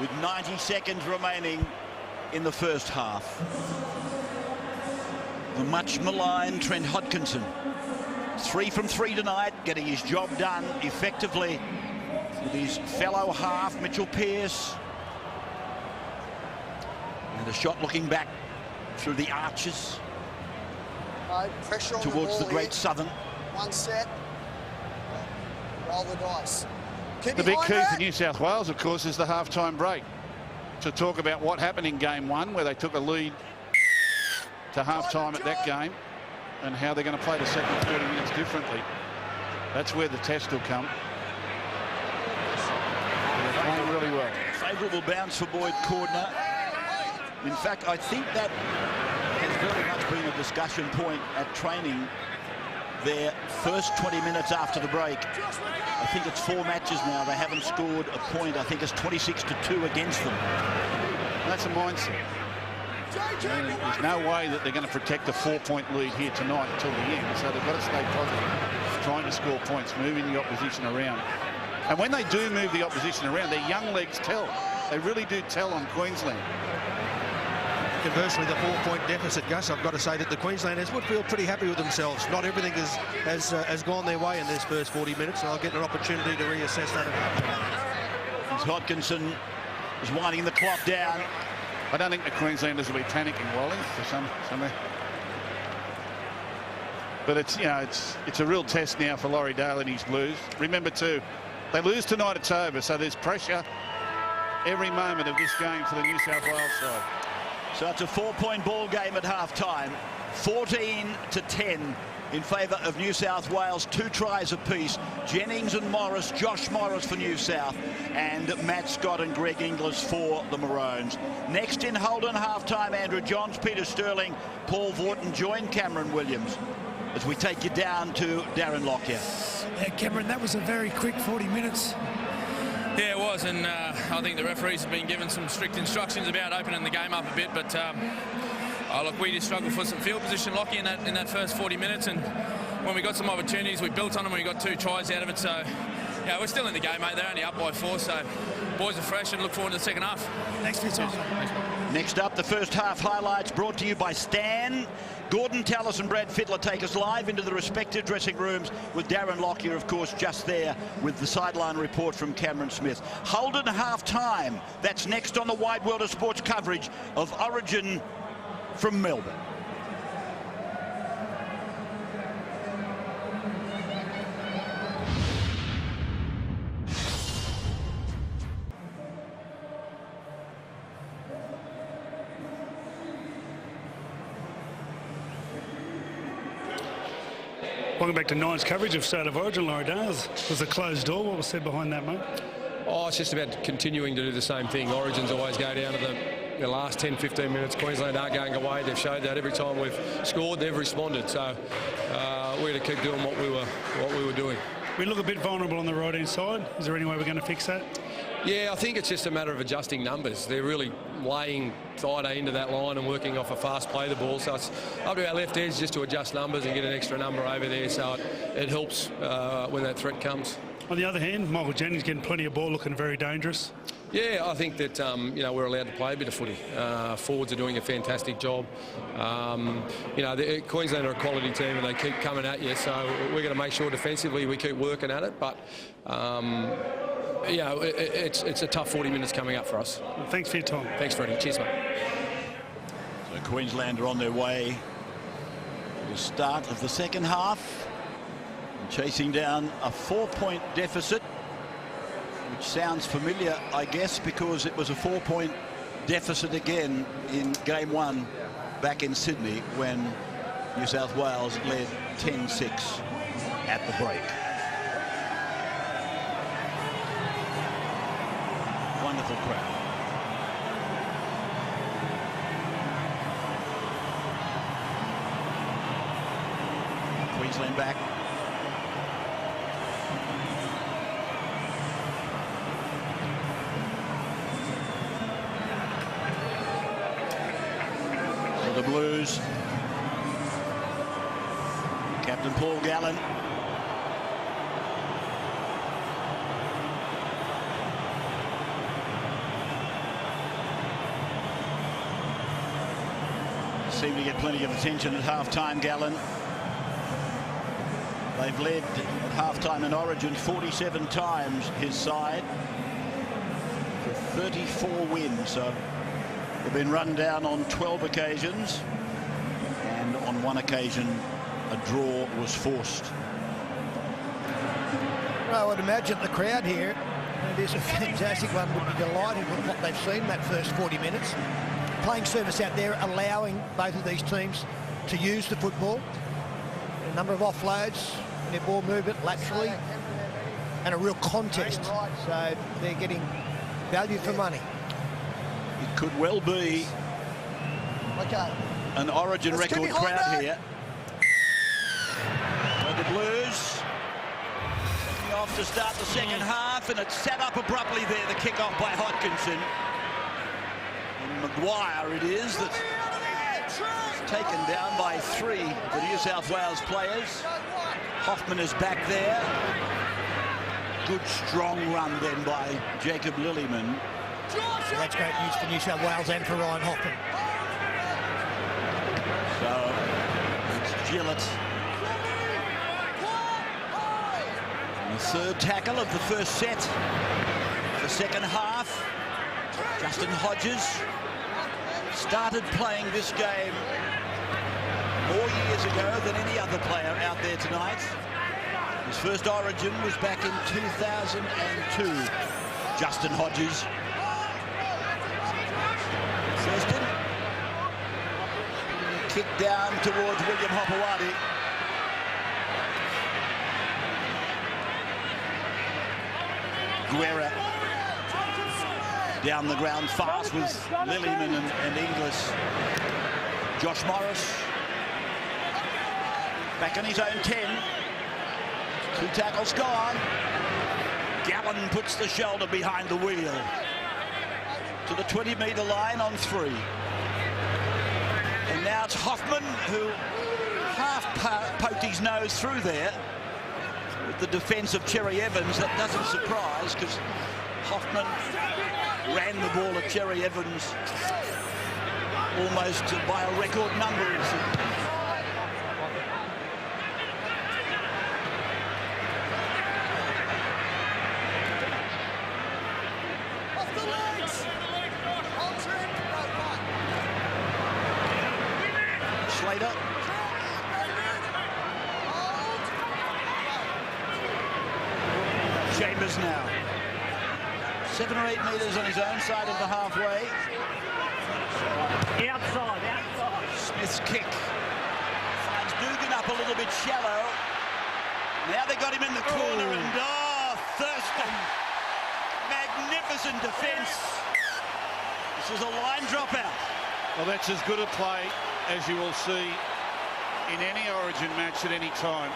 with 90 seconds remaining in the first half. The much maligned Trent Hodkinson. 3 from 3 tonight, getting his job done effectively with his fellow half, Mitchell Pearce. And a shot looking back through the arches Pressure on towards the ball Great here. Southern. One set. Roll the dice. Keep The big behind key that. for New South Wales, of course, is the half-time break. To talk about what happened in game 1, where they took a lead to half-time at that game, and how they're going to play the second 30 minutes differently. That's where the test will come. They're playing really well. Favourable bounce for Boyd Cordner. In fact, I think that has very much been a discussion point at training. Their first 20 minutes after the break, I think it's 4 matches now. They haven't scored a point. I think it's 26-2 against them. That's a mindset. There's no way that they're going to protect a 4-point lead here tonight until the end. So they've got to stay positive, trying to score points, moving the opposition around. And when they do move the opposition around, their young legs tell. They really do tell on Queensland. Conversely, the 4-point deficit, Gus, I've got to say that the Queenslanders would feel pretty happy with themselves. Not everything has gone their way in this first 40 minutes, and I'll get an opportunity to reassess that. As Hodkinson is winding the clock down. I don't think the Queenslanders will be panicking, Wally, for some. But it's a real test now for Laurie Dale and his Blues. Remember too, they lose tonight, it's over. So there's pressure every moment of this game for the New South Wales side. So it's a 4-point ball game at half-time. 14-10 in favour of New South Wales. 2 tries apiece. Jennings and Morris, Josh Morris for New South, and Matt Scott and Greg Inglis for the Maroons. Next in Holden, half-time, Andrew Johns, Peter Sterling, Paul Vorton join Cameron Williams as we take you down to Darren Lockyer. Yeah, Cameron, that was a very quick 40 minutes. Yeah, it was, and I think the referees have been given some strict instructions about opening the game up a bit, but look, we just struggled for some field position, Lockie, in that first 40 minutes, and when we got some opportunities, we built on them, and we got 2 tries out of it, so yeah, we're still in the game, mate. They're only up by 4, so boys are fresh and look forward to the second half. Thanks for your time. Next up, the first half highlights brought to you by Stan. Gordon Tallis and Brad Fittler take us live into the respective dressing rooms with Darren Lockyer, of course, just there with the sideline report from Cameron Smith. Holden half-time. That's next on the Wide World of Sports coverage of Origin from Melbourne. Welcome back to Nine's coverage of State of Origin. Laurie Dales. Was a closed door. What was said behind that, mate? Oh, it's just about continuing to do the same thing. Origins always go down to the last 10, 15 minutes. Queensland aren't going away. They've showed that every time we've scored, they've responded. So we're to keep doing what we were doing. We look a bit vulnerable on the right-hand side. Is there any way we're going to fix that? Yeah, I think it's just a matter of adjusting numbers. They're really laying Thaiday into that line and working off a fast play the ball. So it's up to our left edge just to adjust numbers and get an extra number over there. So it helps when that threat comes. On the other hand, Michael Jennings getting plenty of ball, looking very dangerous. Yeah, I think that we're allowed to play a bit of footy. Forwards are doing a fantastic job. Queensland are a quality team and they keep coming at you. So we're going to make sure defensively we keep working at it. But it's a tough 40 minutes coming up for us. Well, thanks for your time. Thanks, Freddie. Cheers, mate. So Queensland are on their way to the start of the second half, chasing down a 4-point deficit, which sounds familiar, I guess, because it was a 4-point deficit again in game 1 back in Sydney when New South Wales led 10-6 at the break. Wonderful crowd. Queensland back. For the Blues, Captain Paul Gallen. Seemed to get plenty of attention at half-time, Gallen. They've led at half-time in Origin 47 times, his side, for 34 wins. So they've been run down on 12 occasions, and on one occasion a draw was forced. Well, I would imagine the crowd here, it is a fantastic one, would be delighted with what they've seen that first 40 minutes. Playing service out there, allowing both of these teams to use the football. A number of offloads, their ball movement laterally, and a real contest. So they're getting value for money. It could well be an Origin record crowd here. But the Blues taking off to start the second half, and it's set up abruptly there, the kick-off by Hodkinson. Maguire it is that's taken down by 3 of the New South Wales players. Hoffman is back there. Good strong run then by Jacob Lillyman. That's great news for New South Wales and for Ryan Hoffman. So it's Gillett. And the third tackle of the first set. The second half. Justin Hodges started playing this game more years ago than any other player out there tonight. His first Origin was back in 2002. Justin Hodges. Thurston. Kick down towards William Hopewadi. Guerra down the ground fast with Lillyman and Inglis. Josh Morris back in his own 10. 2 tackles gone. Gallen puts the shoulder behind the wheel to the 20-metre line on 3. And now it's Hoffman who half poked his nose through there with the defence of Cherry Evans. That doesn't surprise because Hoffman ran the ball at Cherry Evans almost by a record number. Slater. Chambers now. 7 or 8 metres on his own side of the halfway. Outside. Smith's kick finds Dugan up a little bit shallow. Now they got him in the corner and Thurston. Magnificent defence. This is a line dropout. Well, that's as good a play as you will see in any Origin match at any time.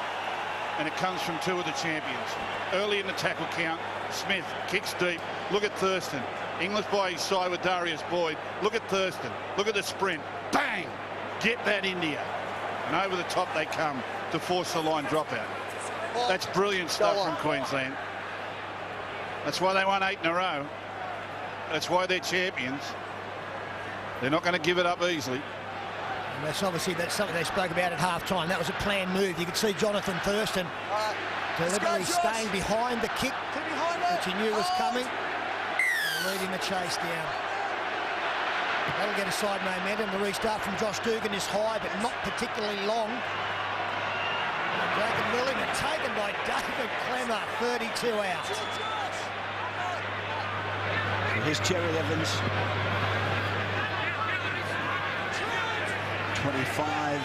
And it comes from two of the champions. Early in the tackle count, Smith kicks deep. Look at Thurston. English by his side with Darius Boyd. Look at Thurston. Look at the sprint. Bang! Get that India. And over the top they come to force the line dropout. That's brilliant stuff from Queensland. That's why they won 8 in a row. That's why they're champions. They're not going to give it up easily. And that's obviously something they spoke about at half-time. That was a planned move. You could see Jonathan Thurston deliberately staying behind the kick, which he knew was coming, and leading the chase down. That'll get a side momentum. The restart from Josh Dugan is high, but not particularly long. And Jacob Lilliman taken by David Clemmer, 32 out. Here's Cherry Evans. 25.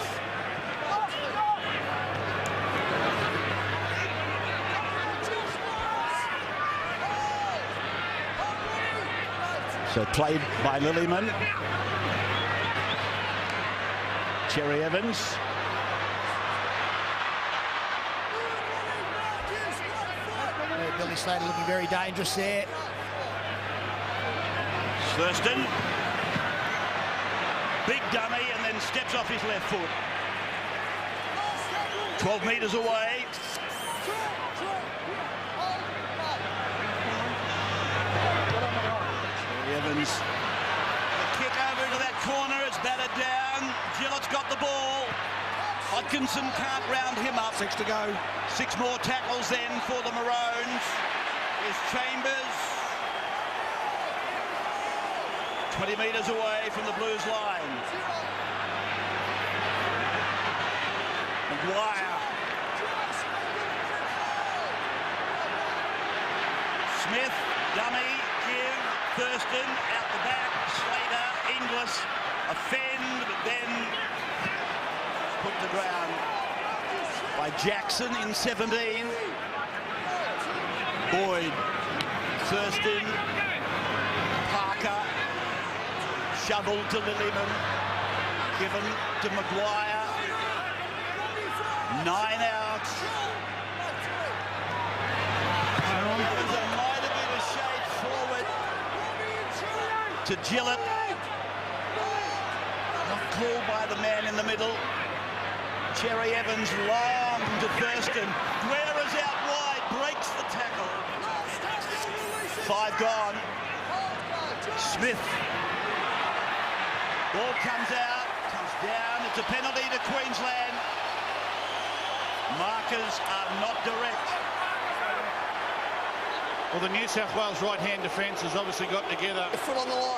So played by Lilliman. Cherry Evans. Billy Slater looking very dangerous there. Thurston. Big dummy and then steps off his left foot. 12 metres away. Evans. The kick over into that corner. It's battered down. Gillett's got the ball. Hodkinson can't round him up. 6 to go. 6 more tackles then for the Maroons. Here's Chambers. 20 metres away from the Blues line. Maguire. Smith, dummy, give, Thurston, out the back, Slater, Inglis, offend, but then put to ground by Jackson in 17. Boyd, Thurston, Parker, shoveled to Lilliman, given to Maguire. 9 out. There's a minor bit of shade forward to Gillett. Not called by the man in the middle. Cherry Evans long to Thurston. Guerra's out wide, breaks the tackle. 5 gone. Smith. Ball comes out, comes down. It's a penalty to Queensland. Markers are not direct. Well, the New South Wales right-hand defence has obviously got together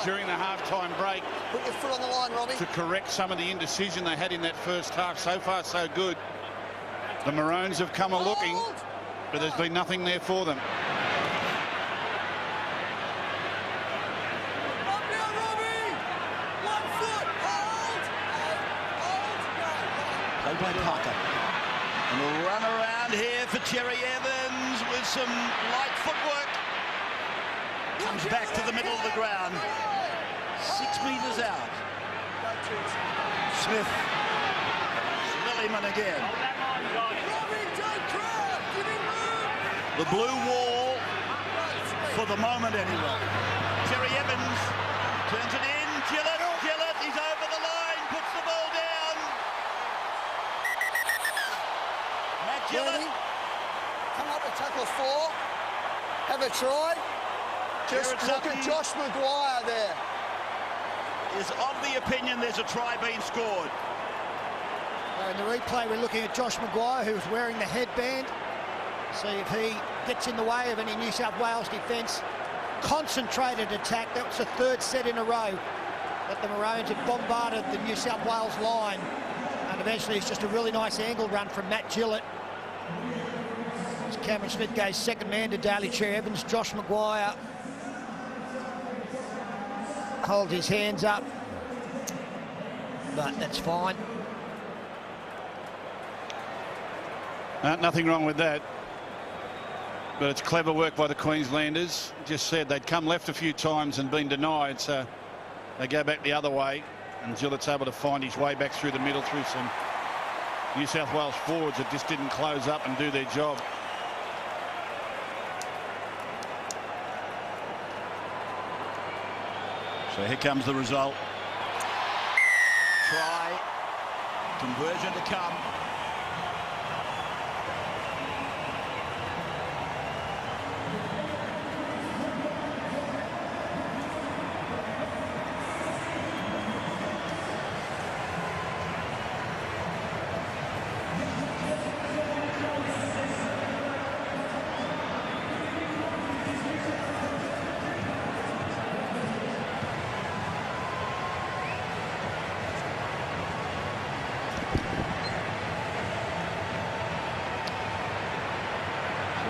during the half-time break. Put your foot on the line, Robbie. To correct some of the indecision they had in that first half. So far, so good. The Maroons have come a-looking, but there's been nothing there for them. Played by Parker. And we'll run around here for Cherry Evans with some light footwork. Comes back to the middle of the ground. 6 metres out. Smith. Lilliman again. The blue wall for the moment anyway. Cherry Evans turns it in. Gillett, he's over the line, puts the ball down. Matt Gillett. Come up to tackle 4. Have a try. Just look at Josh Maguire there. Is of the opinion there's a try being scored. In the replay, we're looking at Josh Maguire, who's wearing the headband. See if he gets in the way of any New South Wales defence. Concentrated attack. That was the 3rd set in a row that the Maroons have bombarded the New South Wales line. And eventually it's just a really nice angle run from Matt Gillett. As Cameron Smith goes second man to Daly Cherry Evans. Josh Maguire holds his hands up, but that's fine. Nothing wrong with that. But it's clever work by the Queenslanders. Just said they'd come left a few times and been denied, so they go back the other way, and Gillett's able to find his way back through the middle through some New South Wales forwards that just didn't close up and do their job. So here comes the result. Try. Conversion to come.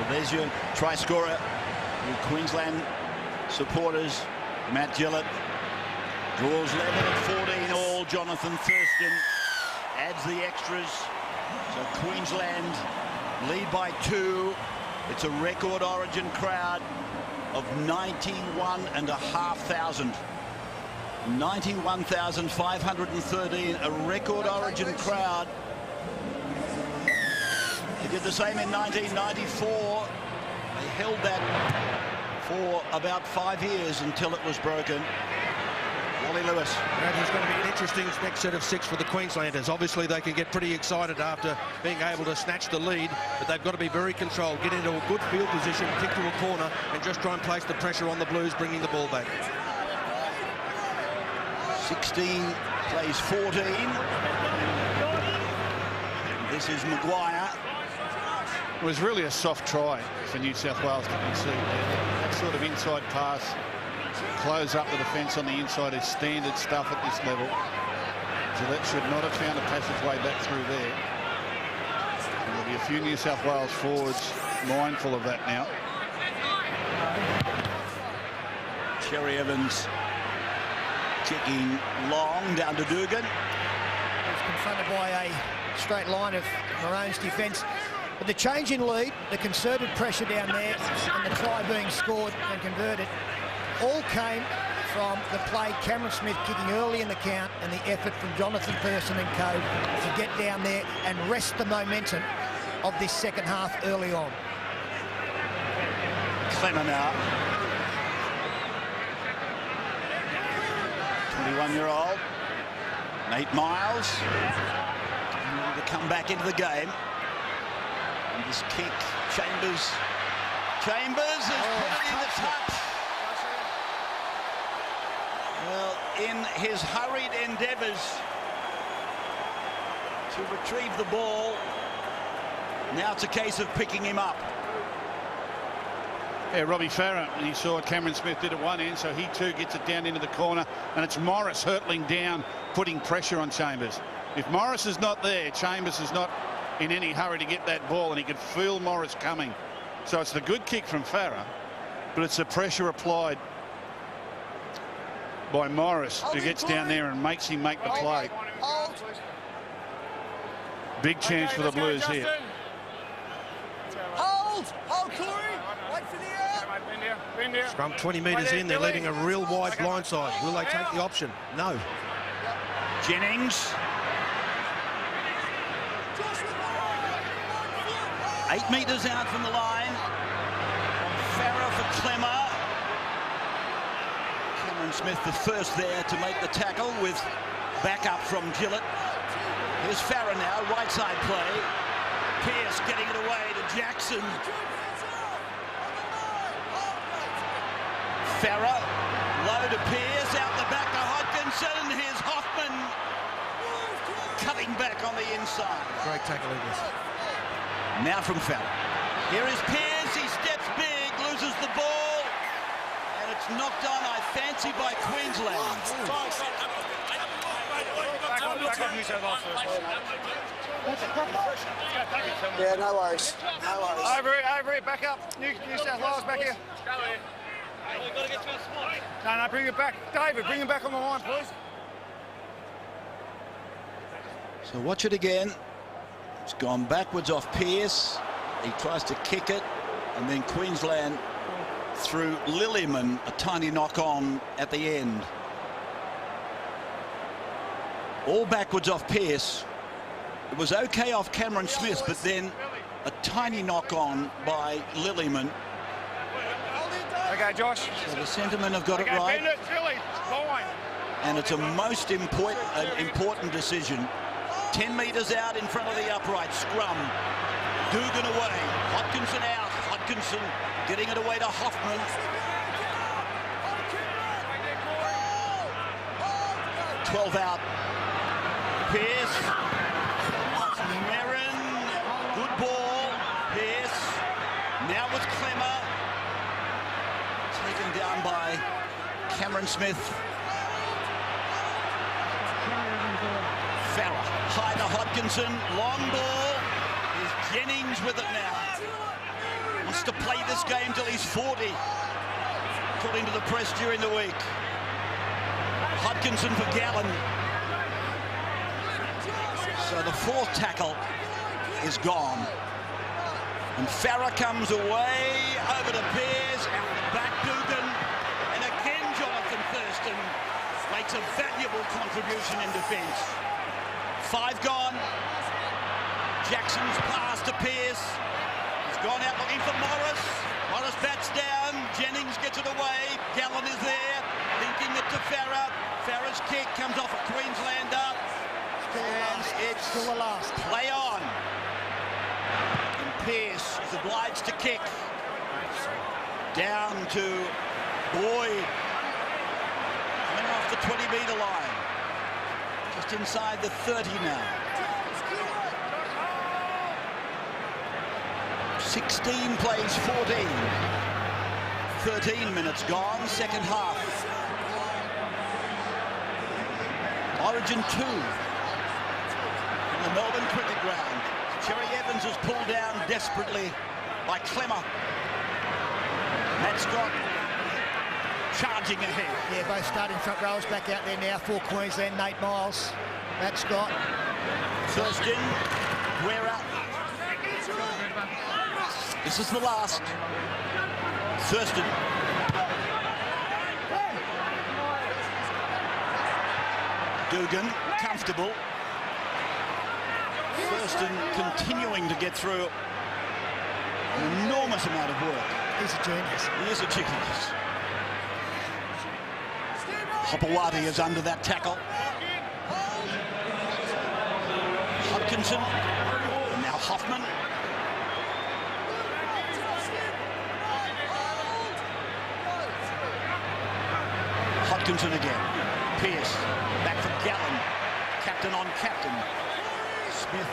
There's your try scorer, your Queensland supporters. Matt Gillett draws level at 14 all. Jonathan Thurston adds the extras. So Queensland lead by 2. It's a record Origin crowd of 91,500. 91,513, a record Origin crowd. They did the same in 1994. They held that for about 5 years until it was broken. Wally Lewis. That is going to be an interesting next set of 6 for the Queenslanders. Obviously, they can get pretty excited after being able to snatch the lead, but they've got to be very controlled, get into a good field position, kick to a corner, and just try and place the pressure on the Blues, bringing the ball back. 16 plays 14. This is Maguire. It was really a soft try for New South Wales to concede. That sort of inside pass, close up the defence on the inside is standard stuff at this level. So that should not have found a passageway back through there. And there'll be a few New South Wales forwards mindful of that now. Cherry Evans kicking long down to Dugan. He's confronted by a straight line of Maroon's defence. But the change in lead, the concerted pressure down there, and the try being scored and converted, all came from the play Cameron Smith kicking early in the count and the effort from Jonathan Pearson and co to get down there and wrest the momentum of this second half early on. Clemmer now. 21-year-old. Nate Miles. Ready to come back into the game. And this kick, Chambers has put it in the touch. Well, in his hurried endeavours to retrieve the ball, now it's a case of picking him up. Yeah, Robbie Farah, and he saw what Cameron Smith did at one end, so he too gets it down into the corner, and it's Morris hurtling down, putting pressure on Chambers. If Morris is not there, Chambers is not in any hurry to get that ball, and he could feel Morris coming. So it's the good kick from Farah, but it's the pressure applied by Morris who gets down there and makes him make the play. Big chance for the Blues here. Hold, Corey. Wait for the air. Scrum 20 metres in, they're leaving a real wide blindside. Will they take the option? No. Jennings. 8 metres out from the line. Farah for Clemmer. Cameron Smith the first there to make the tackle with backup from Gillett. Here's Farah now, right side play. Pearce getting it away to Jackson. Farah, low to Pearce, out the back to Hodkinson. Here's Hoffman cutting back on the inside. Great tackle, Inglis. Now from Farah. Here is Pearce, he steps big, loses the ball, and it's knocked on, I fancy, by Queensland. Yeah, no worries. No worries. Over here, back up. New South Wales, back here. No, bring it back. David, bring him back on the line, please. So watch it again. It's gone backwards off Pearce. He tries to kick it, and then Queensland through Lillyman, a tiny knock on at the end. All backwards off Pearce. It was okay off Cameron Smith, but then a tiny knock on by Lillyman. Okay, Josh. So the sentiment have got it right. And it's a most important decision. 10 metres out in front of the upright. Scrum. Dugan away. Hodkinson out. Hodkinson getting it away to Hoffman. 12 out. Pearce. Merrin. Good ball. Pearce. Now with Clemmer. Taken down by Cameron Smith. Farah. High to Hodkinson. Long ball. Is Jennings with it now. Wants to play this game till he's 40, according to the press during the week. Hodkinson for Gallen. So the fourth tackle is gone. And Farah comes away over to Pearce, out the back Dugan. And again Jonathan Thurston makes a valuable contribution in defence. 5 gone. Jackson's pass to Pearce. He's gone out looking for Morris. Morris bats down. Jennings gets it away. Gallen is there. Linking it to Farah. Farah's kick comes off a Queenslander. And it's still the last. Play on. And Pearce is obliged to kick. Down to Boyd. Coming off the 20-metre line. Just inside the 30 now. 16 plays 14. 13 minutes gone, second half. Origin 2 in the Melbourne Cricket Ground. Cherry Evans is pulled down desperately by Clemmer. Matt Scott charging ahead. Yeah, both starting front rowers back out there now for Queensland. Nate Miles, Matt Scott. Thurston, Guerra. This is the last. Thurston. Dugan, comfortable. Thurston continuing to get through an enormous amount of work. He's a genius. He is a genius. Hopewadi is under that tackle. Hodkinson. And now Hoffman. Hodkinson again. Pearce. Back for Gallen. Captain on captain. Smith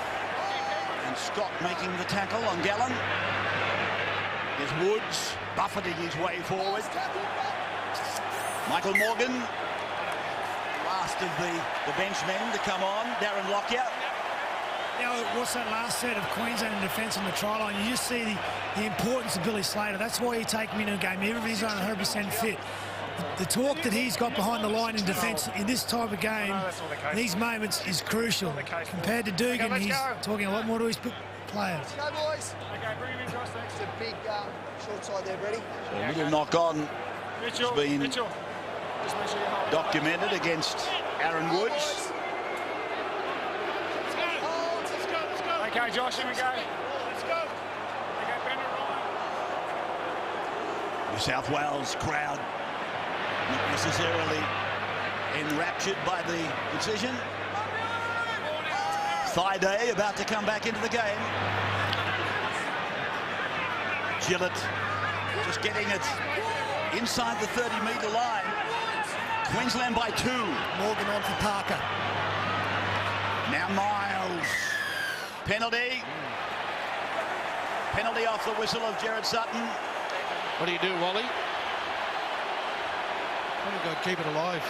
and Scott making the tackle on Gallen. There's Woods buffeting his way forward. Michael Morgan, last of the benchmen to come on. Darren Lockyer. Now, what's that last set of Queensland in defence on the try line? You just see the importance of Billy Slater. That's why you take him into a game. Everybody's not 100% fit. The talk that he's got behind the line in defence in this type of game, these moments, is crucial. Compared to Dugan, he's talking a lot more to his players. Let's go, boys. Okay, bring him in, Josh. Thanks. It's a big short side there, Brady. So a little knock on has been documented against Aaron Woods. Okay, Josh, here we go. Let's go. Okay, bend it right. New South Wales crowd not necessarily enraptured by the decision. Thaiday about to come back into the game. Gillett just getting it inside the 30-metre line. Queensland by 2. Morgan on for Parker. Now Miles. Penalty. Penalty off the whistle of Jared Sutton. What do you do, Wally? Probably got to keep it alive.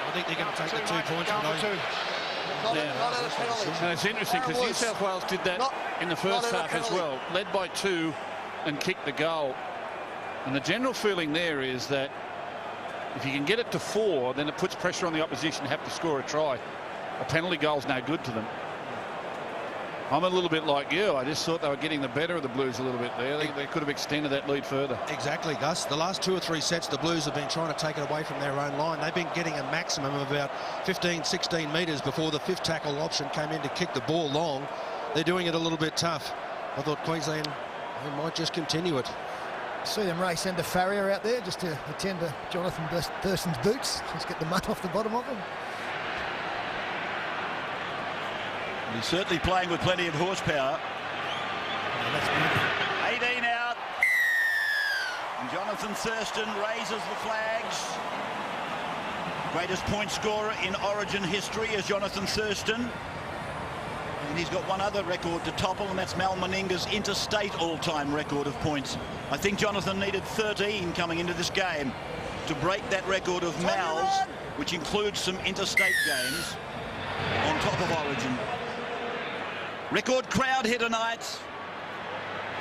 I think they're going to take the 2 points. And it's interesting because New South Wales did that in the first half as well. Led by 2 and kicked the goal. And the general feeling there is that if you can get it to 4, then it puts pressure on the opposition to have to score a try. A penalty goal's no good to them. I'm a little bit like you. I just thought they were getting the better of the Blues a little bit there. They could have extended that lead further. Exactly, Gus. The last 2 or 3 sets, the Blues have been trying to take it away from their own line. They've been getting a maximum of about 15, 16 metres before the 5th tackle option came in to kick the ball long. They're doing it a little bit tough. I thought Queensland might just continue it. See them race into Farrier out there just to attend to Jonathan Thurston's boots. Just get the mud off the bottom of them. He's certainly playing with plenty of horsepower. 18 out. And Jonathan Thurston raises the flags. Greatest point scorer in Origin history is Jonathan Thurston. And he's got one other record to topple, and that's Mal Meninga's interstate all-time record of points. I think Jonathan needed 13 coming into this game to break that record of Mal's, which includes some interstate games on top of Origin. Record crowd here tonight,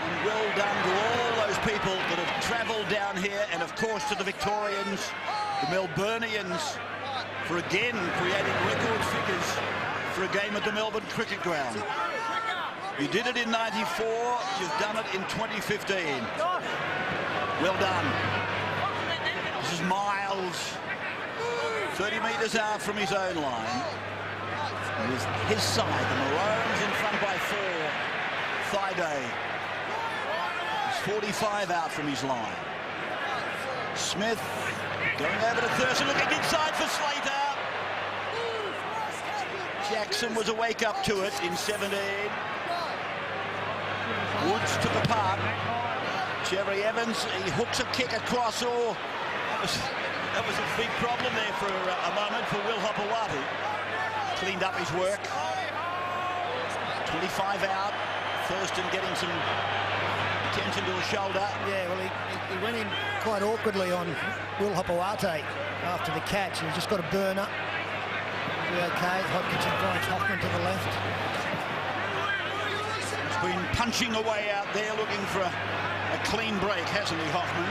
and well done to all those people that have travelled down here, and of course to the Victorians, the Melburnians, for again creating record figures for a game at the Melbourne Cricket Ground. You did it in '94, you've done it in 2015. Well done. This is Miles, 30 metres out from his own line. With his side, the Maroons in front by 4. Thaiday is 45 out from his line. Smith going over to Thurston, looking inside for Slater. Jackson was a wake up to it in 17. Woods took a part. Cherry Evans, he hooks a kick across. Oh, that was a big problem there for a moment for Will Hopewadi. Cleaned up his work. 25 out. Thurston getting some attention to his shoulder. Yeah, well, he went in quite awkwardly on Will Hopewadi after the catch. He's just got a burner. Be okay. Hodkinson finds Hoffman to the left. He's been punching away out there looking for a clean break, hasn't he, Hoffman?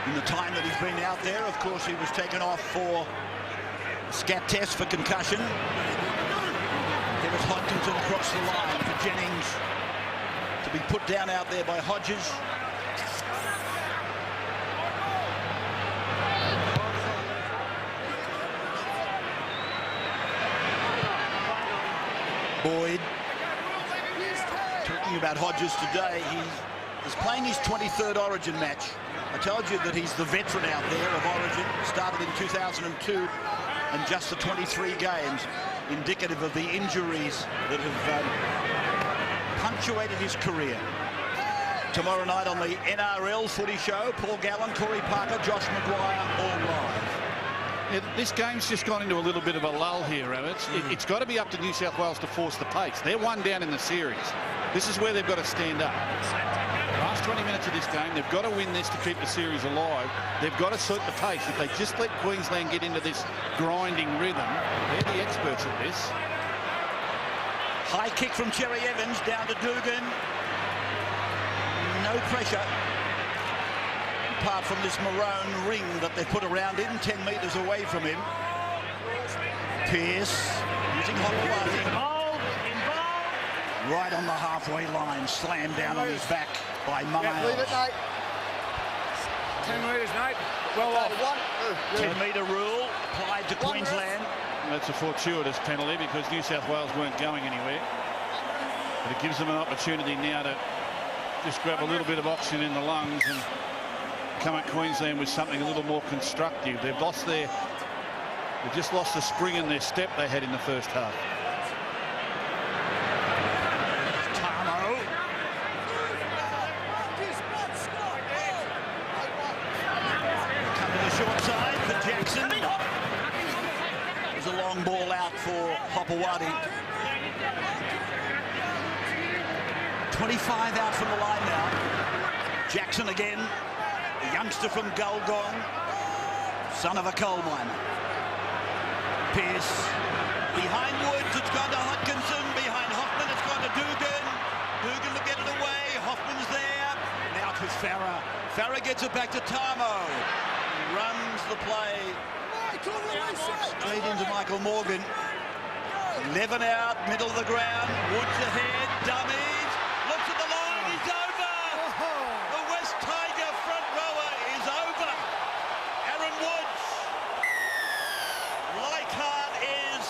In the time that he's been out there, of course, he was taken off for scat test for concussion. There was Hodkinson across the line for Jennings to be put down out there by Hodges. Boyd. Talking about Hodges today, he is playing his 23rd Origin match. I told you that he's the veteran out there of Origin. Started in 2002 and just the 23 games, indicative of the injuries that have punctuated his career. Tomorrow night on the NRL Footy Show, Paul Gallen, Corey Parker, Josh Maguire, all live. Yeah, this game's just gone into a little bit of a lull here, Rabbits. It's got to be up to New South Wales to force the pace. They're one down in the series. This is where they've got to stand up. Last 20 minutes of this game, they've got to win this to keep the series alive. They've got to suit the pace. If they just let Queensland get into this grinding rhythm, they're the experts at this. High kick from Cherry Evans down to Dugan. No pressure. Apart from this maroon ring that they put around him, 10 metres away from him. Pearce using Hopewadi. Right on the halfway line, slammed down on his back by Miles. Yeah, leave it, Nate. 10 metres, Nate. Well off. 10-metre rule applied to Queensland. That's a fortuitous penalty because New South Wales weren't going anywhere. But it gives them an opportunity now to just grab a little bit of oxygen in the lungs and come at Queensland with something a little more constructive. They've just lost the spring in their step they had in the first half. Tamo. Come to the short side for Jackson. There's a long ball out for Hopewadi. 25 out from the line now. Jackson again. A youngster from Gulgong, son of a coal miner. Pearce behind Woods, it's gone to Hodkinson. Behind Hoffman, it's gone to Dugan. Dugan will get it away. Hoffman's there. Now to Farah. Farah gets it back to Tamo. He runs the play straight into Michael Morgan. 11 out, middle of the ground. Woods ahead, dummies. Looks at the line, he's over. The West Tiger front rower is over. Aaron Woods. Leichhardt is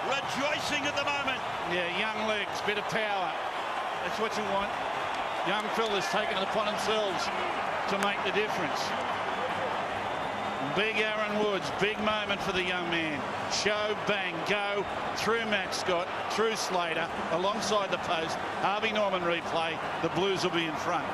rejoicing at the moment. Yeah, young legs, bit of power. That's what you want. Young fellas taking it upon themselves to make the difference. Big Aaron Woods, big moment for the young man. Show, bang, go through Matt Scott, through Slater, alongside the post. Harvey Norman replay. The Blues will be in front.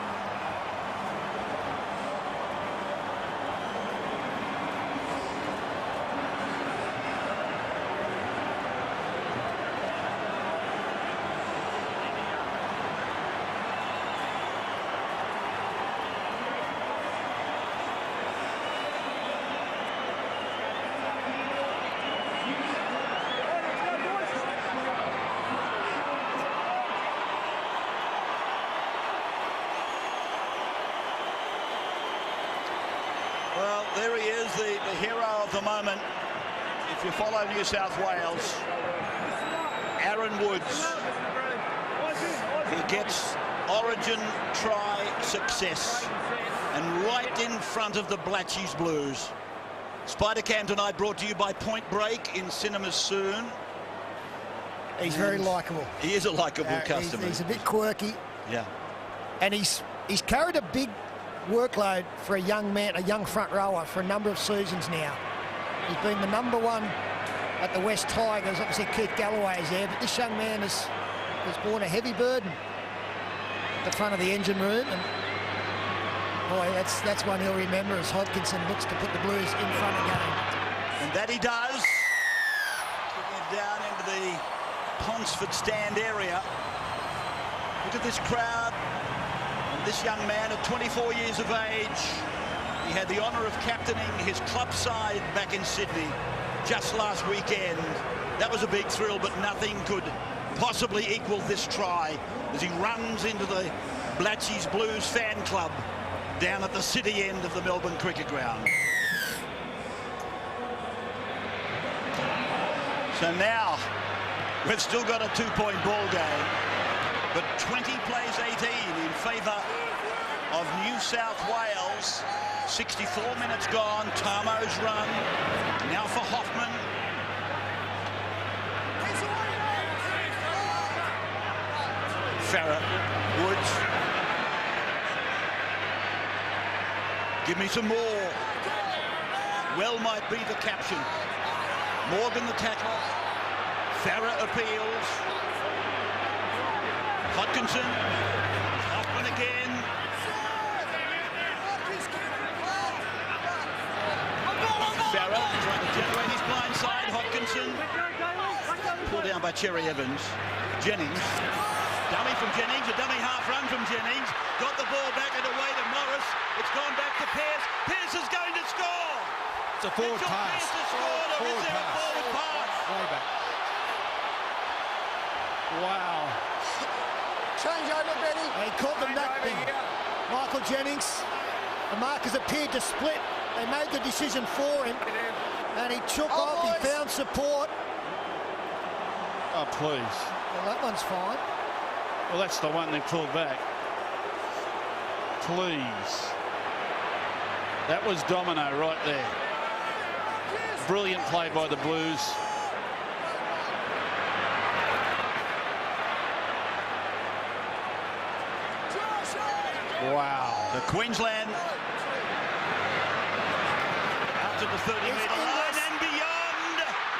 Well, there he is, the hero of the moment. If you follow New South Wales, Aaron Woods. He gets Origin try success, and right in front of the Blatchies Blues. Spider Cam tonight brought to you by Point Break in cinemas soon. He's very likeable. He is a likeable customer. He's a bit quirky. Yeah. And he's carried a big workload for a young man, a young front rower, for a number of seasons now. He's been the number one at the West Tigers. Obviously Keith Galloway is there, but this young man has borne a heavy burden at the front of the engine room, and boy, that's one he'll remember as Hodkinson looks to put the Blues in front again. And that he does. Kicking it down into the Ponsford stand area. Look at this crowd. And this young man at 24 years of age, he had the honour of captaining his club side back in Sydney just last weekend. That was a big thrill, but nothing could possibly equal this try as he runs into the Blatchies Blues fan club down at the city end of the Melbourne Cricket Ground. So now we've still got a two-point ball game, but 20 plays 18 in favour of New South Wales. 64 minutes gone. Tamo's run now for Hoffman. Farah, Woods. Give me some more. Well might be the caption. Morgan the tackle. Farah appeals. Hodkinson. Hoffman again. Farah trying to generate his blind side. Hodkinson. Pulled down by Cherry Evans. Jennings. Dummy from Jennings. A dummy half run from Jennings. Got the ball back and away to Morris. It's gone back to Pearce. Pearce is going to score. It's a forward pass. Pearce has scored, or is there a forward pass? Way back. Wow. Change over, Benny. He caught them nothing. Michael Jennings. The markers appeared to split. They made the decision for him, and he took off. He found support. Oh, please. Well, that one's fine. Well, that's the one they pulled back. Please. That was domino right there. Brilliant play by the Blues. Wow. The Queensland out to the 30-metre line and beyond.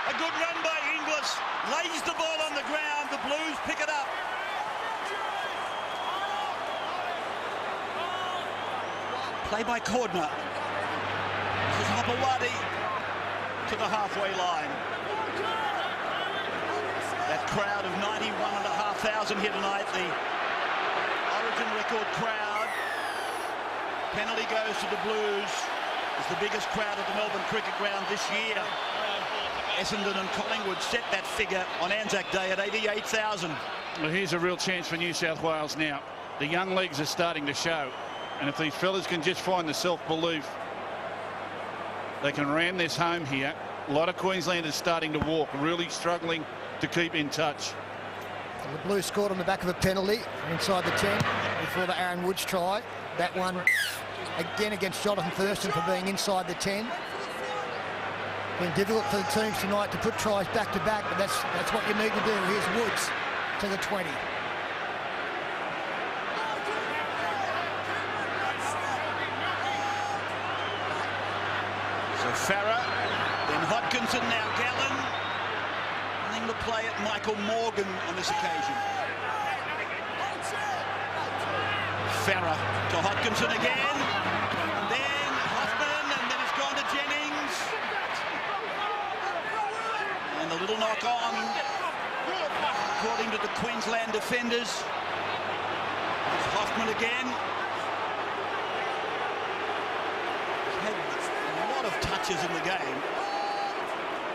A good run by Inglis. Lays the ball on the ground. The Blues pick it up. Play by Cordner. This is Hopewadi to the halfway line. That crowd of 91,500 here tonight. The Origin record crowd. Penalty goes to the Blues. It's the biggest crowd at the Melbourne Cricket Ground this year. Essendon and Collingwood set that figure on Anzac Day at 88,000. Well, here's a real chance for New South Wales now. The young legs are starting to show. And if these fellas can just find the self-belief, they can ram this home here. A lot of Queenslanders starting to walk, really struggling to keep in touch. And the Blues scored on the back of a penalty inside the 10 before the Aaron Woods try. That one again against Jonathan Thurston for being inside the 10. Been difficult for the teams tonight to put tries back to back, but that's what you need to do. Here's Woods to the 20. So Farah, then Hodkinson, now Gallen. And then the play at Michael Morgan on this occasion. Farah to Hodkinson again. And then Hoffman, and then it's gone to Jennings. And the little knock on, according to the Queensland defenders. It's Hoffman again. Touches in the game.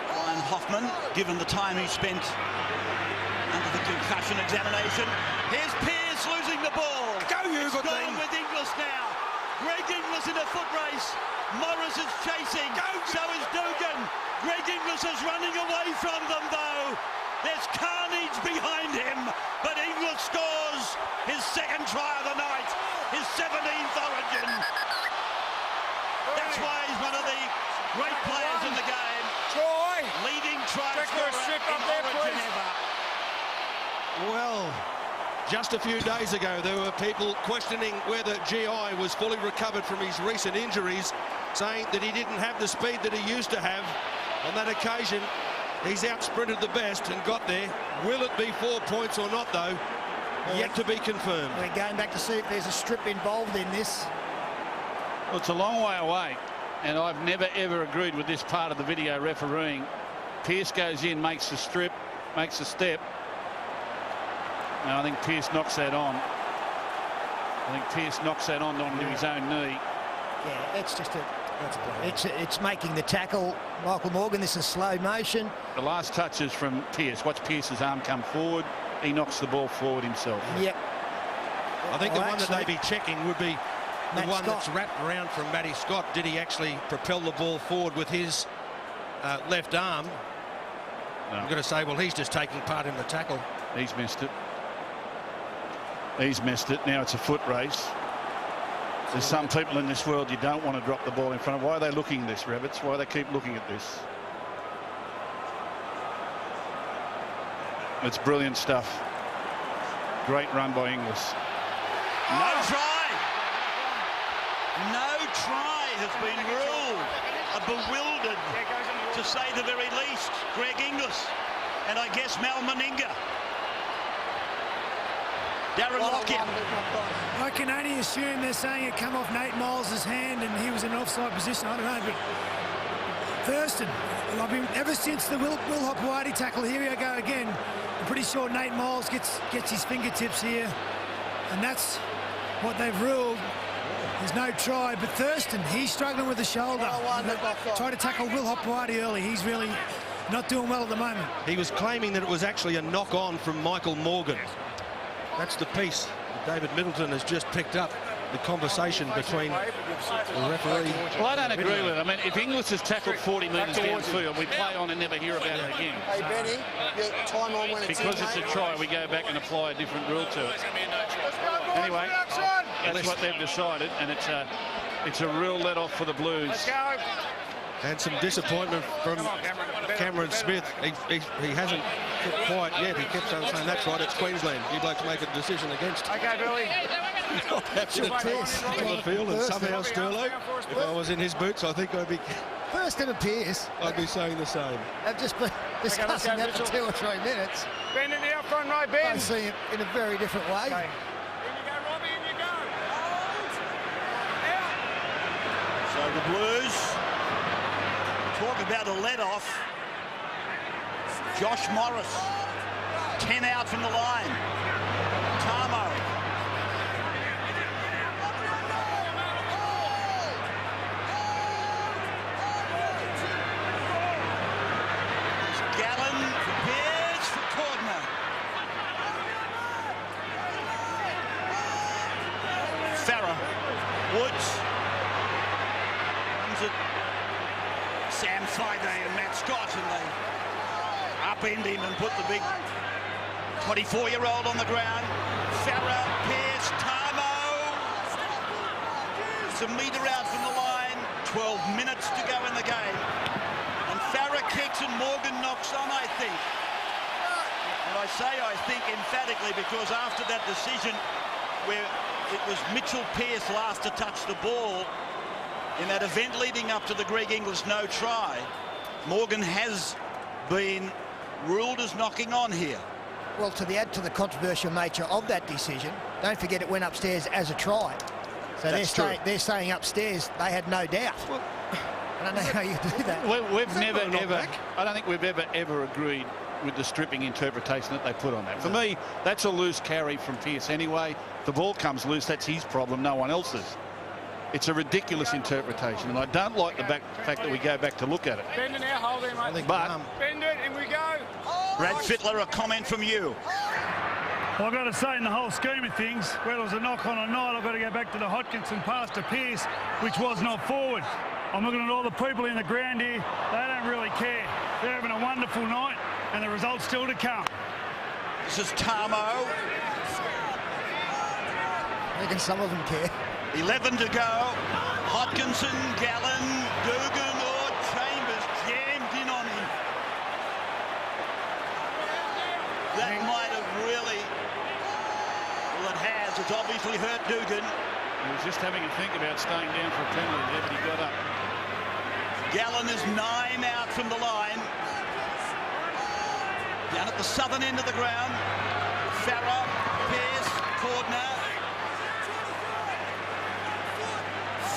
Ryan Hoffman, given the time he spent under the concussion examination. Here's Pearce losing the ball. Go you, it's gone with Inglis now. Greg Inglis in a foot race. Morris is chasing. So is Dugan. Greg Inglis is running away from them though. There's carnage behind him, but Inglis scores his second try of the night, his 17th origin. That's why he's one of the great players in the game. Troy! Leading try scorer in Origin ever. Well, just a few days ago, there were people questioning whether GI was fully recovered from his recent injuries, saying that he didn't have the speed that he used to have. On that occasion, he's out-sprinted the best and got there. Will it be 4 points or not, though? Yet to be confirmed. We're going back to see if there's a strip involved in this. Well, it's a long way away, and I've never ever agreed with this part of the video refereeing. Pearce goes in, makes the strip, makes a step. Now I think Pearce knocks that on. Onto his own knee. Yeah, it's just it's making the tackle. Michael Morgan, this is slow motion. The last touch is from Pearce. Watch Pearce's arm come forward. He knocks the ball forward himself. Yep. I think the one that they'd be checking would be the Matt one Scott. that's wrapped around from Matty Scott. Did he actually propel the ball forward with his left arm? No. I'm going to say, well, he's just taking part in the tackle. He's missed it. He's missed it. Now it's a foot race. There's some people in this world you don't want to drop the ball in front of. Why are they looking at this, Rabbits? Why do they keep looking at this? It's brilliant stuff. Great run by Inglis. No try. No try has been ruled. A bewildered, to say the very least, Greg Inglis. And I guess Mal Meninga. Darren Lockyer. I can only assume they're saying it come off Nate Miles' hand and he was in an offside position. I don't know, but Thurston, I've been ever since the Will Hopewadi tackle. Here we go again. I'm pretty sure Nate Miles gets his fingertips here, and that's what they've ruled. There's no try, but Thurston, he's struggling with the shoulder. Tried to tackle Will Hopewadi early. He's really not doing well at the moment. He was claiming that it was actually a knock-on from Michael Morgan. That's the piece that David Middleton has just picked up, the conversation between the referee. Well, I don't agree with it. I mean, if Inglis has tackled 40 metres downfield, we play on and never hear about it again. Hey, Benny, time on when it's Because it's a try, we go back and apply a different rule to it. Anyway, that's what they've decided, and it's a real let-off for the Blues. And some disappointment from Cameron Smith. He hasn't quite yet. He kept on saying, that's right, it's Queensland. You'd like to make a decision against. Okay, Billy. That's a test on the field, and somehow Sterlo, if I was in his boots, I think I'd be... First and appears. I'd be saying the same. I've just been discussing that for 2 or 3 minutes. Ben in the up front right, Ben. I see it in a very different way. Okay. So the Blues talk about a let-off. Josh Morris, 10 out from the line. Tamo. Gallen prepares for Cordner. Farah, Woods. Comes it Sam Friday and Matt Scott, and they upend him and put the big 24-year-old on the ground. Farah, Pearce, Tamo. It's a metre out from the line. 12 minutes to go in the game. And Farah kicks and Morgan knocks on, I think. And I say I think emphatically because after that decision where it was Mitchell Pearce last to touch the ball in that event leading up to the Greg Inglis no try, Morgan has been ruled as knocking on here. Well, to add to the controversial nature of that decision, don't forget it went upstairs as a try. So they're saying upstairs they had no doubt. Well, I don't know how you do that. We've never ever, I don't think we've ever agreed with the stripping interpretation that they put on that. For me, that's a loose carry from Pearce anyway. The ball comes loose, that's his problem, no one else's. It's a ridiculous interpretation, and I don't like the fact that we go back to look at it. Bend it now, hold him, mate. But bend it, and we go. Brad Fittler, a comment from you. Well, I've got to say, in the whole scheme of things, whether it was a knock on or not, I've got to go back to the Hodkinson pass to Pearce, which was not forward. I'm looking at all the people in the ground here. They don't really care. They're having a wonderful night, and the result's still to come. This is Tamo. I reckon some of them care. 11 to go. Hodkinson, Gallen, Dugan or Chambers jammed in on him. That might have really, well, it has. It's obviously hurt Dugan. He was just having a think about staying down for a penalty there, but he got up. Gallen is 9 out from the line. Down at the southern end of the ground. Farah, Pearce, Cordner.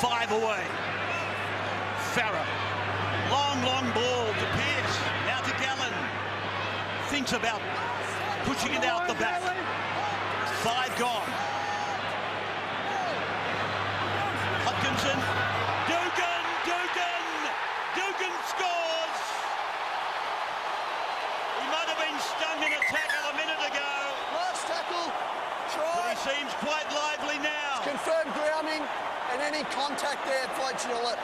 5 away. Farah. Long ball to Pearce. Now to Gallen. Thinks about pushing it out the back. 5 gone. Hodkinson. Dugan scores. He might have been stung in a tackle a minute ago. Last tackle. Try. But he seems quite lively now. It's confirmed grounding. And any contact there fights Gillett.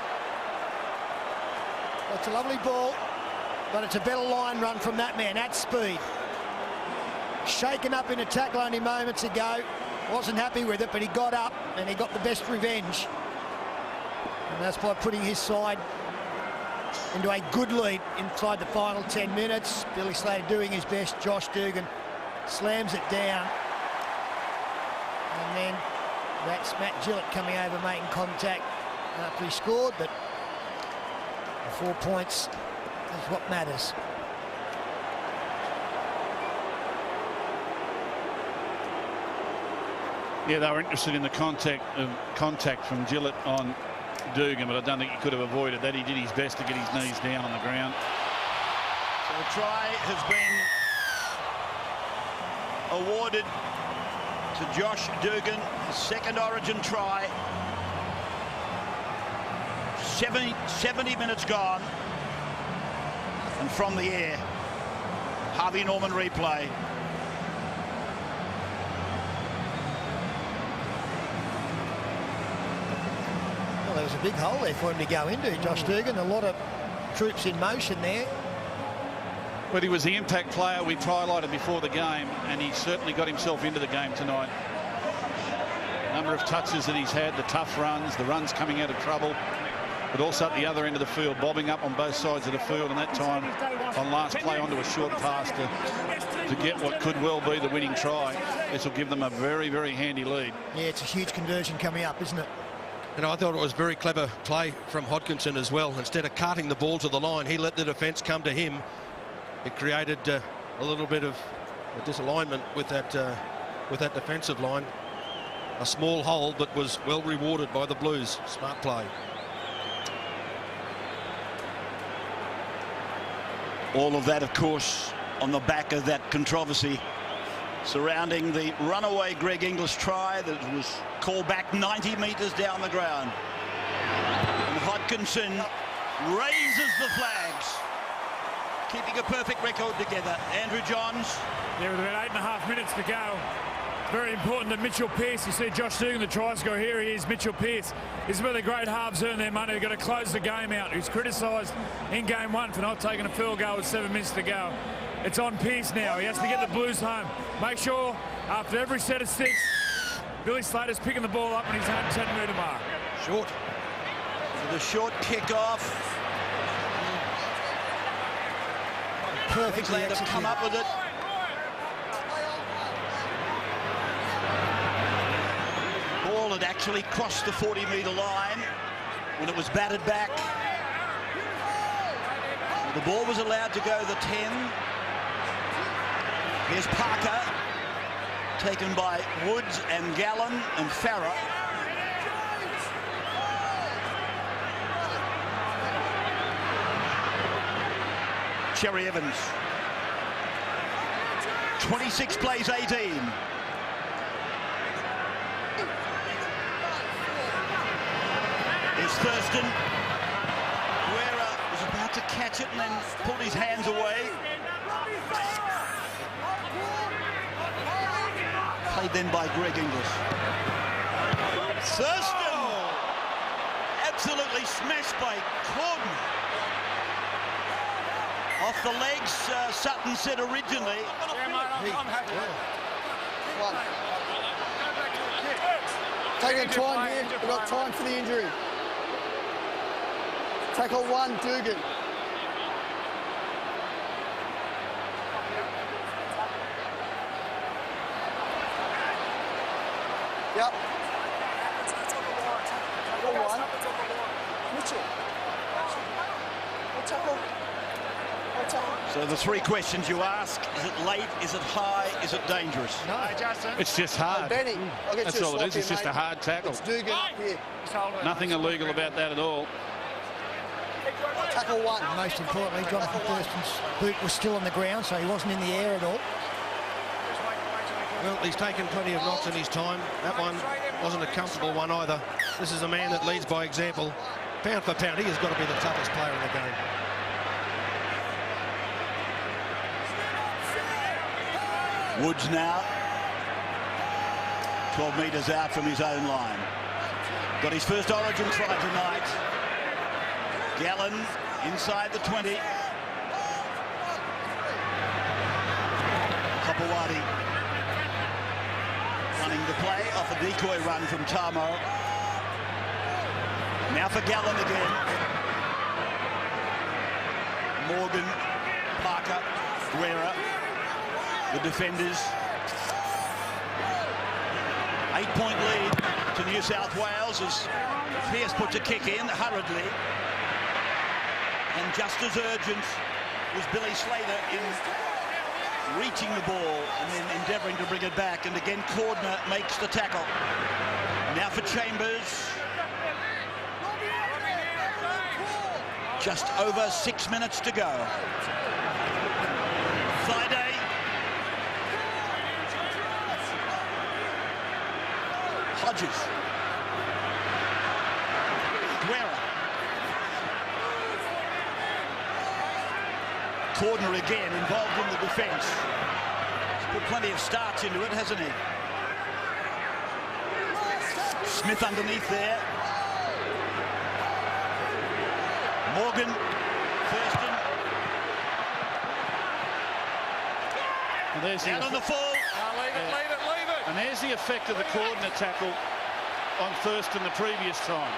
It's a lovely ball, but it's a better line run from that man at speed. Shaken up in a tackle only moments ago. Wasn't happy with it, but he got up and he got the best revenge. And that's by putting his side into a good lead inside the final 10 minutes. Billy Slater doing his best. Josh Dugan slams it down. And then that's Matt Gillett coming over, making contact after he scored, but the 4 points is what matters. Yeah, they were interested in the contact from Gillett on Dugan, but I don't think he could have avoided that. He did his best to get his knees down on the ground. So the try has been awarded to Josh Dugan, his second Origin try. 70 minutes gone. And from the air, Harvey Norman replay. Well, there was a big hole there for him to go into, Josh Dugan. A lot of troops in motion there. But he was the impact player we highlighted before the game, and he certainly got himself into the game tonight. Number of touches that he's had, the tough runs, the runs coming out of trouble, but also at the other end of the field, bobbing up on both sides of the field, and that time on last play onto a short pass to get what could well be the winning try. This will give them a very, very handy lead. Yeah, it's a huge conversion coming up, isn't it? And I thought it was very clever play from Hodkinson as well. Instead of carting the ball to the line, he let the defence come to him. It created a little bit of a disalignment with that defensive line. A small hole, but was well rewarded by the Blues. Smart play. All of that, of course, on the back of that controversy surrounding the runaway Greg Inglis try that was called back 90 metres down the ground. And Hodkinson raises the flags, keeping a perfect record together. Andrew Johns. Yeah, with about 8.5 minutes to go. Very important that Mitchell Pearce, you see Josh Dugan, the try scorer, here he is, Mitchell Pearce. This is where the great halves earn their money. They've got to close the game out. He's criticised in game one for not taking a field goal with 7 minutes to go. It's on Pearce now. He has to get the Blues home. Make sure after every set of 6, Billy Slater's picking the ball up and he's 110-metre mark. Short. So the short kick-off. Perfectly Queensland have come up with it. Ball had actually crossed the 40-metre line when it was batted back. The ball was allowed to go the 10. Here's Parker, taken by Woods and Gallen and Farah. Cherry Evans. 26 plays 18. Here's Thurston. Guerra was about to catch it and then pulled his hands away. Played then by Greg Inglis. Thurston! Absolutely smashed by Corden. Off the legs, Sutton said originally. One. Taking time here. We've got time for the injury. Tackle 1, Dugan. Yep. Tackle 1. Mitchell. What tackle? So the 3 questions you ask: is it late? Is it high? Is it dangerous? No, Justin. It's just hard. Benny, I'll get That's you a all it swap is. It's here, just mate. a hard tackle. It's Dugan up here. Nothing illegal about that at all. Tackle 1. And most importantly, Jonathan Thurston's boot was still on the ground, so he wasn't in the air at all. Well, he's taken plenty of knocks in his time. That one wasn't a comfortable one either. This is a man that leads by example. Pound for pound, he has got to be the toughest player in the game. Woods now 12 metres out from his own line. Got his first Origin try tonight. Gallen inside the 20. Hopewadi running the play off a decoy run from Tamo. Now for Gallen again. Morgan, Parker, Guerra. The defenders. 8-point lead to New South Wales as Pearce puts a kick in hurriedly. And just as urgent was Billy Slater in reaching the ball and then endeavouring to bring it back. And again, Cordner makes the tackle. Now for Chambers. Just over 6 minutes to go. Friday. Hodges. Guerra. Cordner again involved in the defence. He's put plenty of starts into it, hasn't he? Smith underneath there. Morgan. Thurston. And there's Out on the fall. Leave it. And there's the effect of the Cordner tackle on Thurston the previous time.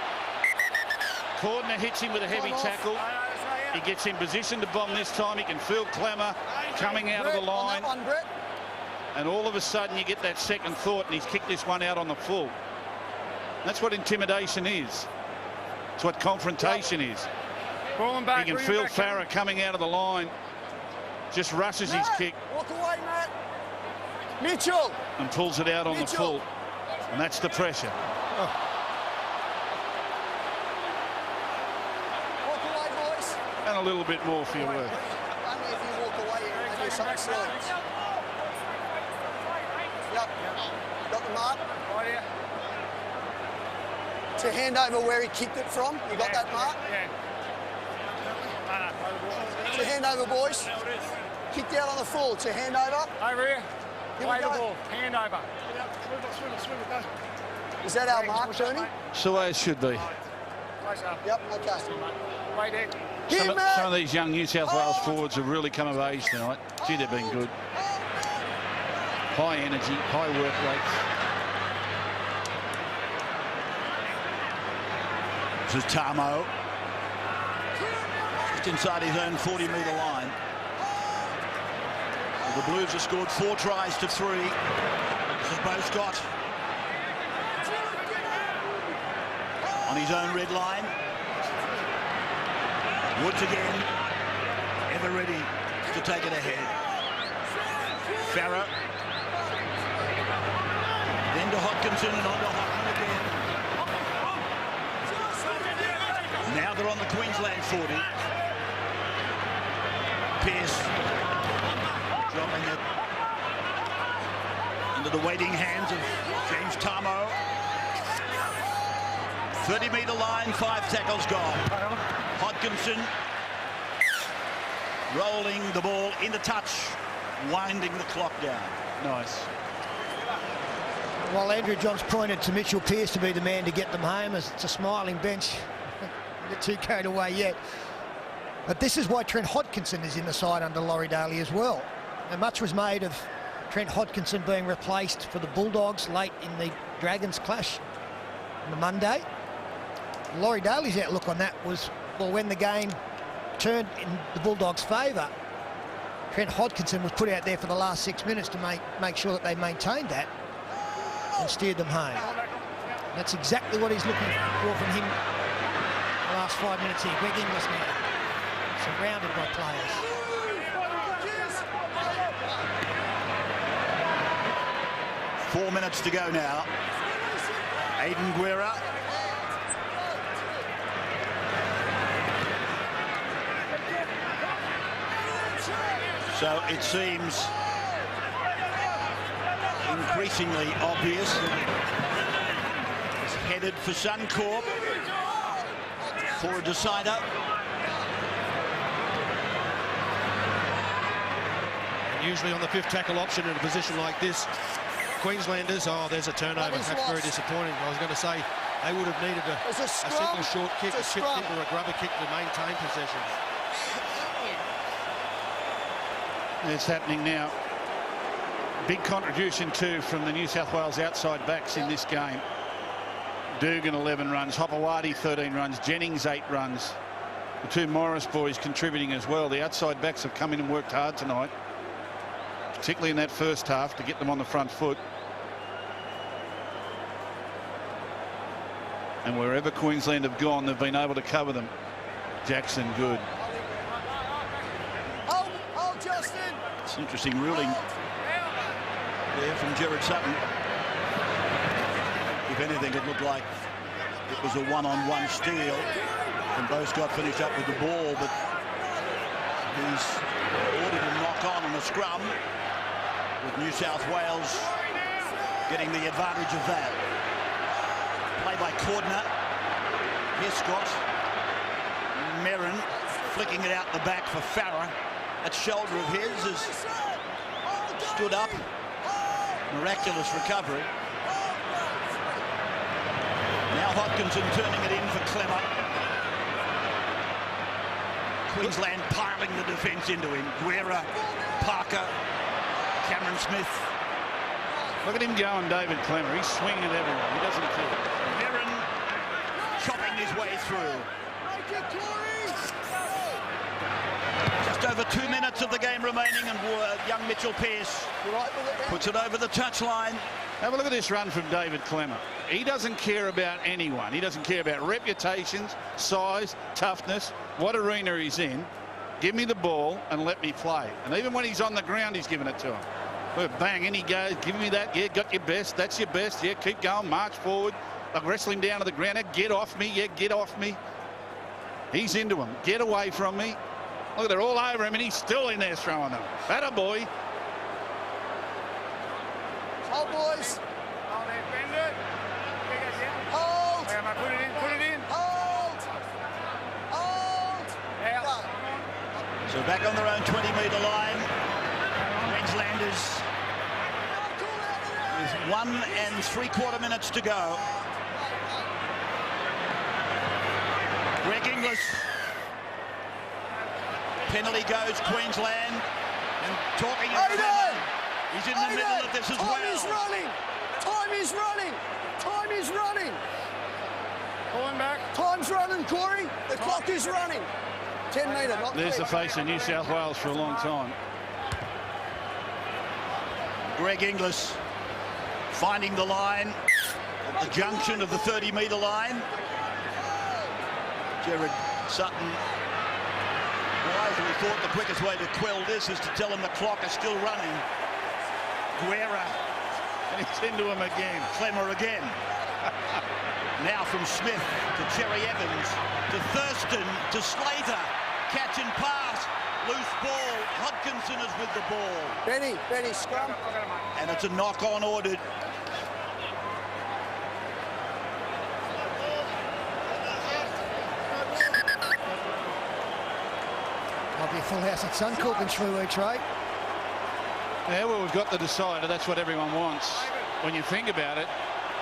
Cordner hits him with a heavy tackle. He gets in position to bomb this time. He can feel clamour coming out of the line. And all of a sudden you get that second thought and he's kicked this one out on the full. That's what intimidation is. It's what confrontation is. Back, you can feel Farah coming out of the line. Just rushes his kick. Walk away, Matt. Mitchell. And pulls it out on the full. And that's the pressure. Walk away, boys. And a little bit more for your work. Only if you walk away and do something silly. Yep. Got the mark? Right here. To hand over where he kicked it from. You got that mark? Yeah. To hand over, boys. Kicked out on the full. To hand over. Over here. Here Play we the go. ball. Hand over. Is that our mark, Tony? It's the way it should be. Yep, okay. Wait there. Some of these young New South Wales forwards have really come of age tonight. Gee, they've been good. High energy, high work rates. This is Tamo. Just inside his own 40-metre line. The Blues have scored 4 tries to 3. This is Beau Scott. On his own red line. Woods again. Ever ready to take it ahead. Farah. Then to Hodkinson and on to Hockman again. Now they're on the Queensland 40. Pearce dropping it into the waiting hands of James Tamo. 30-metre line, 5 tackles gone. Hodkinson rolling the ball into touch, winding the clock down. Nice. While Andrew Johns pointed to Mitchell Pearce to be the man to get them home, as it's a smiling bench. Not too carried away yet. But this is why Trent Hodkinson is in the side under Laurie Daly as well. And much was made of Trent Hodkinson being replaced for the Bulldogs late in the Dragons clash on the Monday. Laurie Daly's outlook on that was, well, when the game turned in the Bulldogs' favour, Trent Hodkinson was put out there for the last 6 minutes to make sure that they maintained that and steered them home. That's exactly what he's looking for from him the last 5 minutes here. Greg Inglis now, surrounded by players. Four minutes to go now. Aidan Guerra. So it seems increasingly obvious that it's headed for Suncorp for a decider. And usually on the 5th tackle option in a position like this, Queenslanders, there's a turnover. That's very disappointing. I was going to say they would have needed a simple short kick, a chip kick or a grubber kick to maintain possession. It's happening now. Big contribution too from the New South Wales outside backs in this game. Dugan 11 runs, Hopewadi 13 runs, Jennings 8 runs. The 2 Morris boys contributing as well. The outside backs have come in and worked hard tonight, particularly in that first half, to get them on the front foot. And wherever Queensland have gone, they've been able to cover them. Jackson, good. It's an interesting ruling there from Gerard Sutton. If anything, it looked like it was a one-on-one steal, and Beau Scott finished up with the ball, but he's ordered a knock-on a scrum, with New South Wales getting the advantage of that. Play by Cordner. Here's Scott. Merrin flicking it out the back for Farah. That shoulder of his has stood up. Miraculous recovery. Now Hodkinson turning it in for Clemmer. Queensland piling the defence into him. Guerra, Parker, Cameron Smith. Look at him going, David Clemmer. He's swinging at everyone. He doesn't care. Merrin chopping his way through. Just over 2 minutes of the game remaining, and young Mitchell Pearce puts it over the touchline. Have a look at this run from David Clemmer. He doesn't care about anyone. He doesn't care about reputations, size, toughness, what arena he's in. Give me the ball and let me play. And even when he's on the ground, he's giving it to him. Look, bang, in he goes. Give me that. Yeah, got your best. That's your best. Yeah, keep going. March forward. I'll wrestle him down to the ground. Get off me. Yeah, get off me. He's into him. Get away from me. Look, they're all over him, and he's still in there throwing them. Atta boy. Hold, boys. Hold there, bend it. Hold. Okay, mate, put it in, put it in. Hold. Hold. Out. So back on their own 20-metre line. Queenslanders with 1 3/4 minutes to go. Inglis. Penalty goes Queensland. And talking of Clemmer, he's in the middle of this as well. Time is running. Time is running. Time is running. Pulling back. Time's running, Corey. The clock is running. 10 metre, not There's the clear. face of New South Wales for a long time. Greg Inglis finding the line at the junction of the 30-metre line. Jared Sutton wisely thought the quickest way to quell this is to tell him the clock is still running. Guerra. And he's into him again. Clemmer again. Now from Smith to Cherry Evans to Thurston to Slater. Catch and pass. Loose ball. Hodkinson is with the ball. Benny, scrum. And it's a knock-on ordered. Might be a full house at Suncorp in 3 weeks, right? Yeah, well, we've got the decider. That's what everyone wants. When you think about it,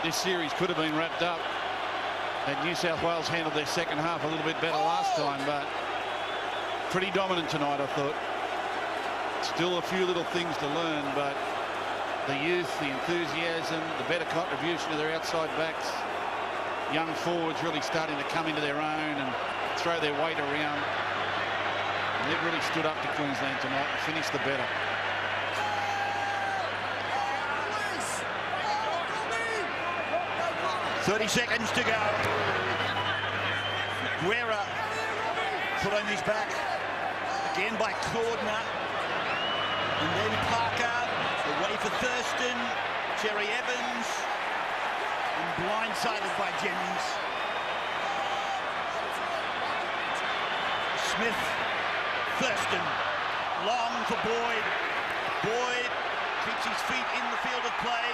this series could have been wrapped up. And New South Wales handled their second half a little bit better last time, but pretty dominant tonight, I thought. Still a few little things to learn, but the youth, the enthusiasm, the better contribution of their outside backs, young forwards really starting to come into their own and throw their weight around. And they've really stood up to Queensland tonight and finished the better. 30 seconds to go. Guerra put on his back again by Cordner. And then Parker away for Thurston. Cherry Evans. And blindsided by Jennings. Smith. Thurston. Long for Boyd. Boyd keeps his feet in the field of play.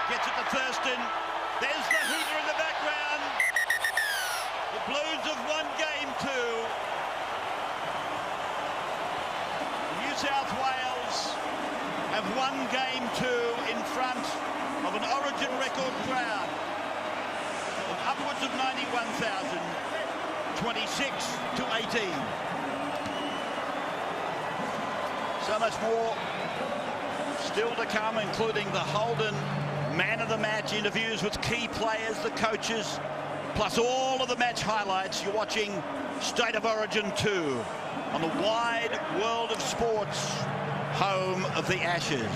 Gets it to Thurston. There's the heater in the background. The Blues have won game 2. New South Wales have won game 2 in front of an Origin record crowd of upwards of 91,000, 26-18. So much more still to come, including the Holden Man of the Match interviews with key players, the coaches, plus all of the match highlights. You're watching State of Origin 2 on the wide world of sports, home of the Ashes.